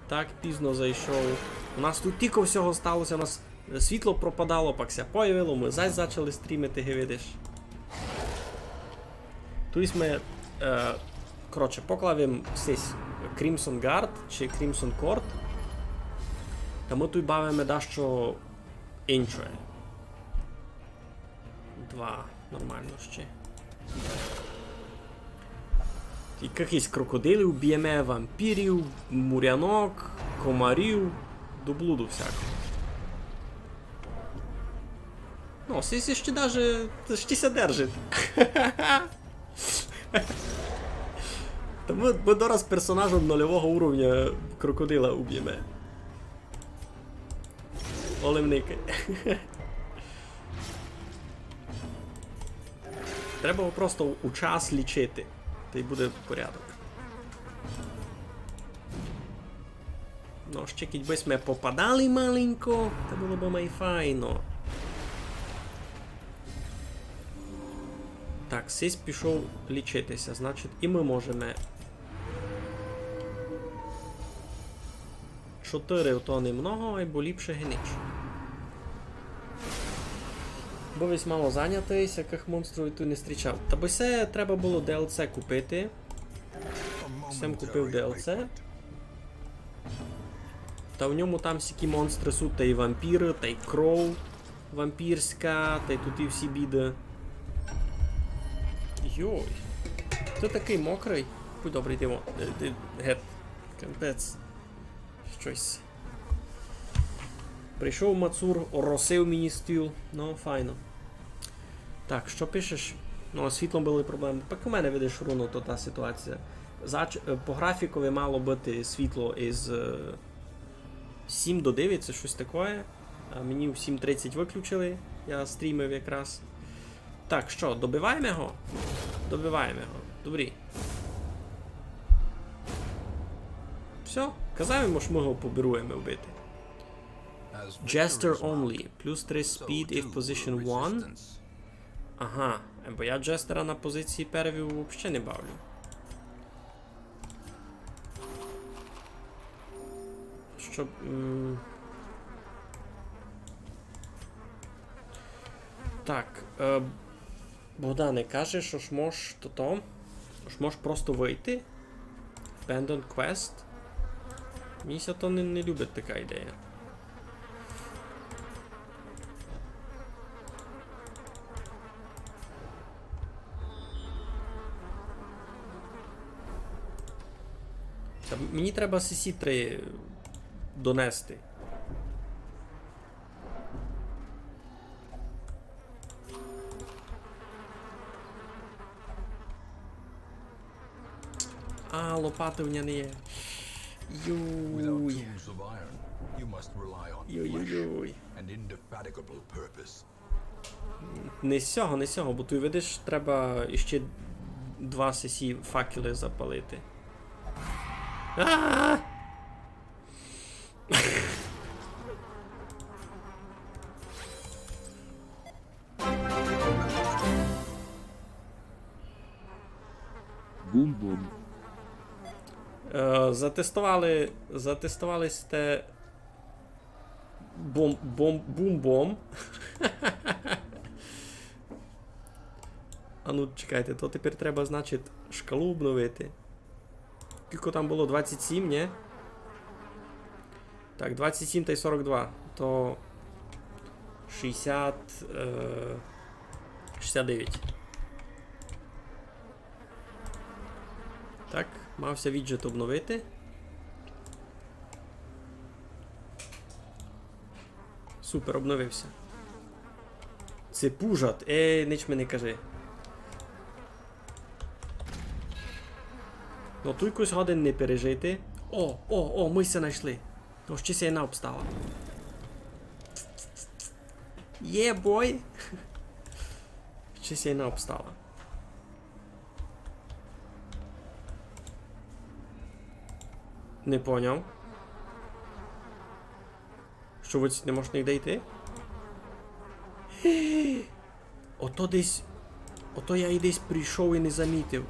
Так пізно зайшов. У нас тут тільки всього сталося, у нас світло пропадало, пакся появило, ми зась почали стрімити, видиш. Тут ми, коротше, поклавим сись Crimson Guard чи Crimson Court. Та ми тут бавимо дещо інше. 2, нормально ще. Якихось крокодилів б'ємо, вампірів, мурянок, комарів, до блуду всякого. Ну, сесі ще даже... ще держить. Та ми дораз персонажем нульового уровня крокодила уб'ємо. Оливники. Треба просто у час лічити. Та й буде порядок. Ну, ще кіть ми попадали маленько, та було б май файно. Так, сись пішов лічитися, значить і ми можемо. 4 то немного, або ліпше генич. Бо весь мало зайнятий, яких монстрів тут не зустрічав. Та бо все треба було DLC купити. Сам купив DLC. Та в ньому там всякі монстри суть, та й вампіри, та й кров вампірська, та й тут і всі біди. Йой. Ти такий мокрий? Будь добрий, диво. Гет. Кампець. Щось. Прийшов Мацур, оросив мені стіл. Ну, файно. Так, що пишеш? Ну, з світлом були проблеми. Так у мене, видиш, руно, то та ситуація. По графікові мало бути світло із 7 до 9, це щось таке. А мені в 7:30 виключили. Я стрімив якраз. Так, що, добиваємо його? Добиваємо його. Добрі. Все, казав йому, що ми його поберуємо вбити. Jester only. Plus 3 speed if position 1. Ага, бо я Джестера на позиції первів взагалі не бавлю. Щоб... Так, Богдане каже, що ж можеш ж можеш просто вийти. Abandon Quest. Мені то не любить така ідея. Та мені треба CC3 донести. А, лопати в мене не є. Without Юй. tools of iron, you must rely on flesh Юй-юй-юй. and indefatigable purpose. Не з цього, не з цього, бо ти видиш, треба іще 2 CC факели запалити. А! Бум-бум. Затестували сте бум-бом. А ну чекайте, то тепер треба, значить, шкалу обновити. Скільки там було? 27, ні? Так, 27 та й 42. То 69. Так, мався віджит обновити. Супер, обновився. Це пужат. Нич мені кажи. Ну тут якусь годин не пережити. О, ми се знайшли. Ну, ще сяйна обстала. Є, бой! Ще сяйна обстала. Не поняв. Що ви не можете ніде йти? Ото десь... Ото я і десь прийшов і не замітив.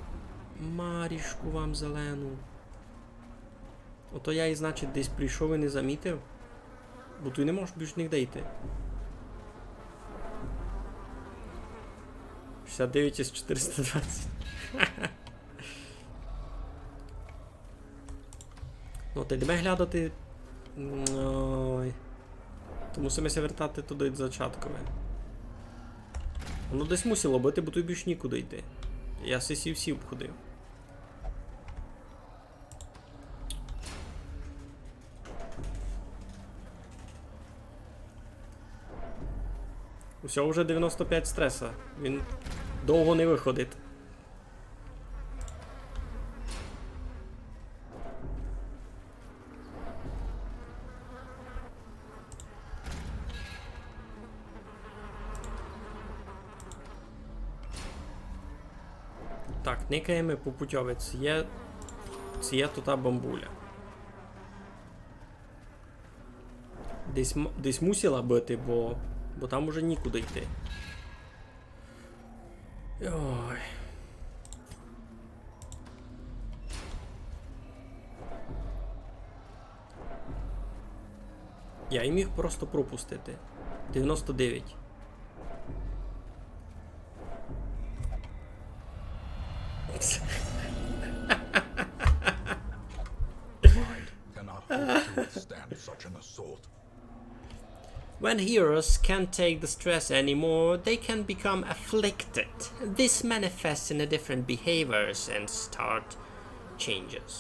Марішку вам зелену. Ото я і, значить, десь прийшов і не замітив. Бо ти не можеш більш ніде йти. 69 із 420. Ну, та йдемо глядати. Ой. То мусимося вертати туди зачаткове. Воно десь мусило бути, бо тут більш нікуди йти. Я сесію всі обходив. Усього вже 95 стреса. Він довго не виходить. Так, никаємо по путьовець. Є тут та бамбуля. Десь мусила бити, бо там уже нікуди йти. Ой. Я і міг просто пропустити. 99. Cannot hope to withstand such an assault. When heroes can't take the stress anymore, they can become afflicted. This manifests in a different behaviors and start changes.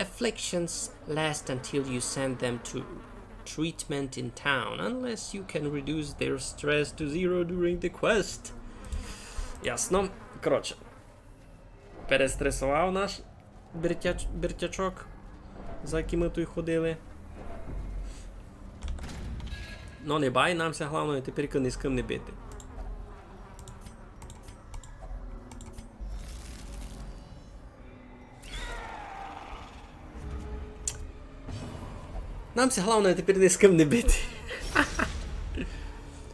Afflictions last until you send them to treatment in town, unless you can reduce their stress to 0 during the quest. Ясно. Коротше. Перестресував наш бертячок, за яким ми тут ходили. Ну не бай, намся головне тепер ні з ким не бити. Намся головне тепер ні з ким не бити.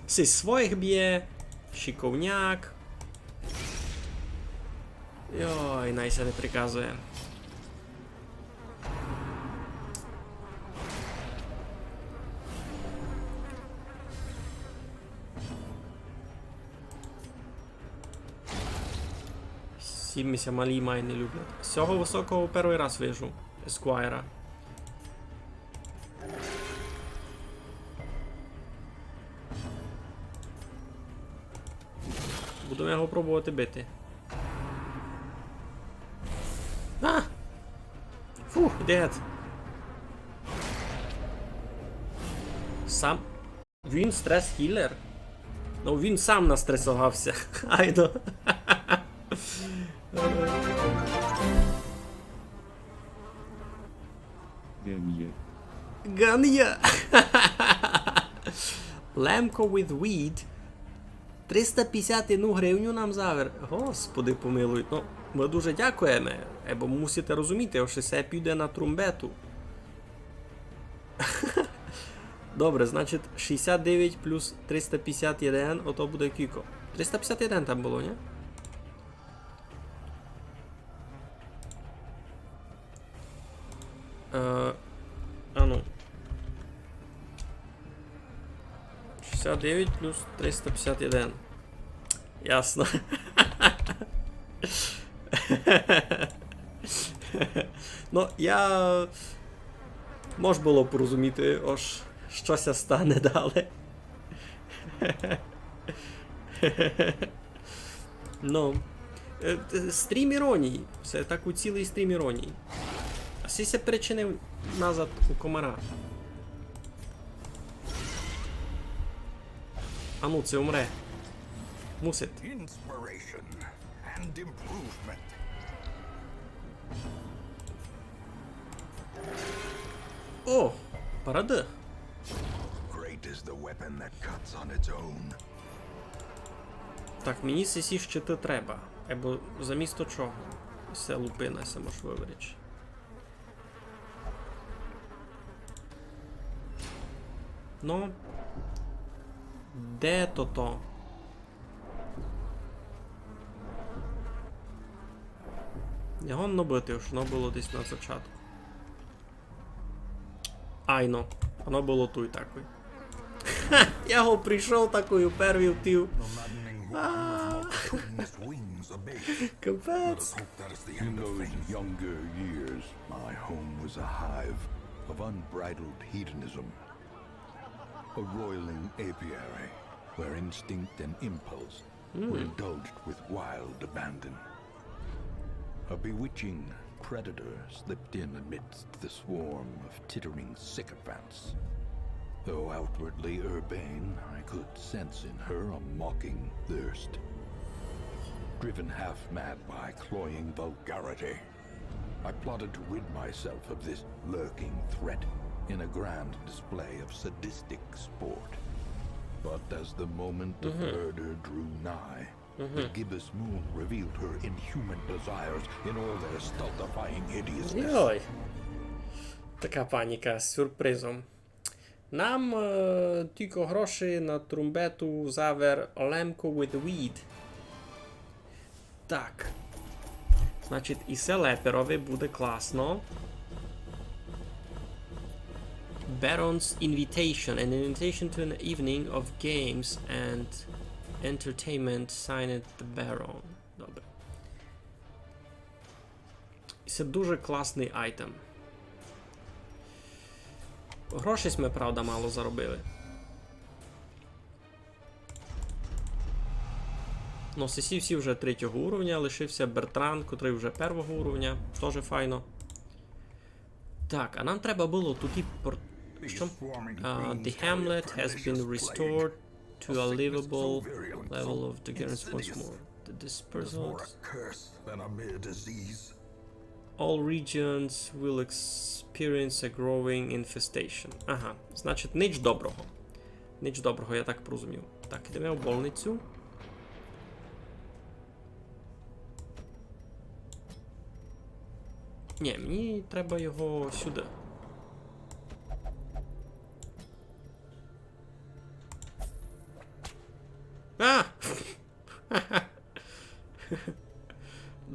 Всі своїх б'є, шиковняк. Йой, Найся не приказує. Сімміся малі май не люблять. З цього високого перший раз вижу. Есквайра. Буду його пробувати бити. А! Фух, дед. Сам. Він стрес-хілер? Ну він сам настресувався. Айдо. Ган'я. Лемко with weed. 351 гривню нам завер. Господи помилуй. Ну, ми дуже дякуємо. Бо мусите розуміти, що це піде на трумбету. Добре, значить 69 плюс 351, ото буде кіко. 351 там було, ні? Ну. 69 плюс 351. Ясно. Ну, я... Мож було порозуміти, ось щося стане далі. Ну. Стрім іронії. Це так у цілий стрім іронії. А сіся перечинив назад у комара. А ну, це умре. Мусить. Inspiration and improvement. О! Паради. Great is the weapon that cuts on its own. Так, мені сесі щити треба. Або замісто чого? Все лупинася, можеш виберечь. Ну. Де то? Його набити, воно було десь на початку. Айно. Воно було тут такою. Ха! Я його прийшов такою первою втів. Капець. In those younger years, my home was a hive of unbridled hedonism. A roiling apiary where instinct and impulse were indulged with wild abandon. A bewitching predator slipped in amidst the swarm of tittering sycophants. Though outwardly urbane, I could sense in her a mocking thirst. Driven half-mad by cloying vulgarity, I plotted to rid myself of this lurking threat in a grand display of sadistic sport. But as the moment of murder drew nigh, the gibbous moon revealed her inhuman desires in all their stultifying hideousness. Йой. Така паніка з сюрпризом. Нам тільки гроші на трумбету завер Лемко with weed. Так. Значить, і селеперові буде класно. Baron's invitation. An invitation to an evening of games and entertainment signed the Baron. Добре. Це дуже класний айтем. Грошей ми, правда, мало заробили. Ну, сесі всі вже 3-го уровня, лишився Бертран, котрий вже 1-го уровня, теж файно. Так, а нам треба було тут і... Що? The Hamlet has been restored to a livable level of the garrison once more. The dispersal... More a curse than a mere disease. All regions will experience a growing infestation. Ага, значить, ніч доброго. Ніч доброго, я так порозумів. Так, йдемо в больницю. Ні, мені треба його сюди.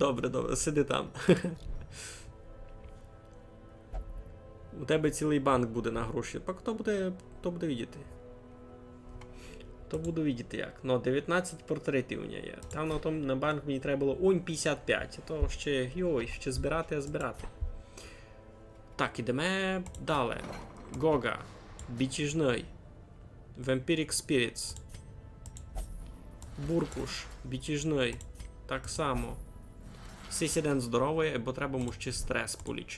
Добре, добре, сиди там. У тебе цілий банк буде на гроші. Так то буде видіти. То буду видіти як. Ну, 19 портретів у мене є. Там на банк мені треба було 55. А то ще, ще збирати, а збирати. Так, ідемо далі. Гога. Бічіжний. Vampiric Spirits. Буркуш. Бічіжний. Так само. Сись один здоровий, бо треба му ще стрес полічити.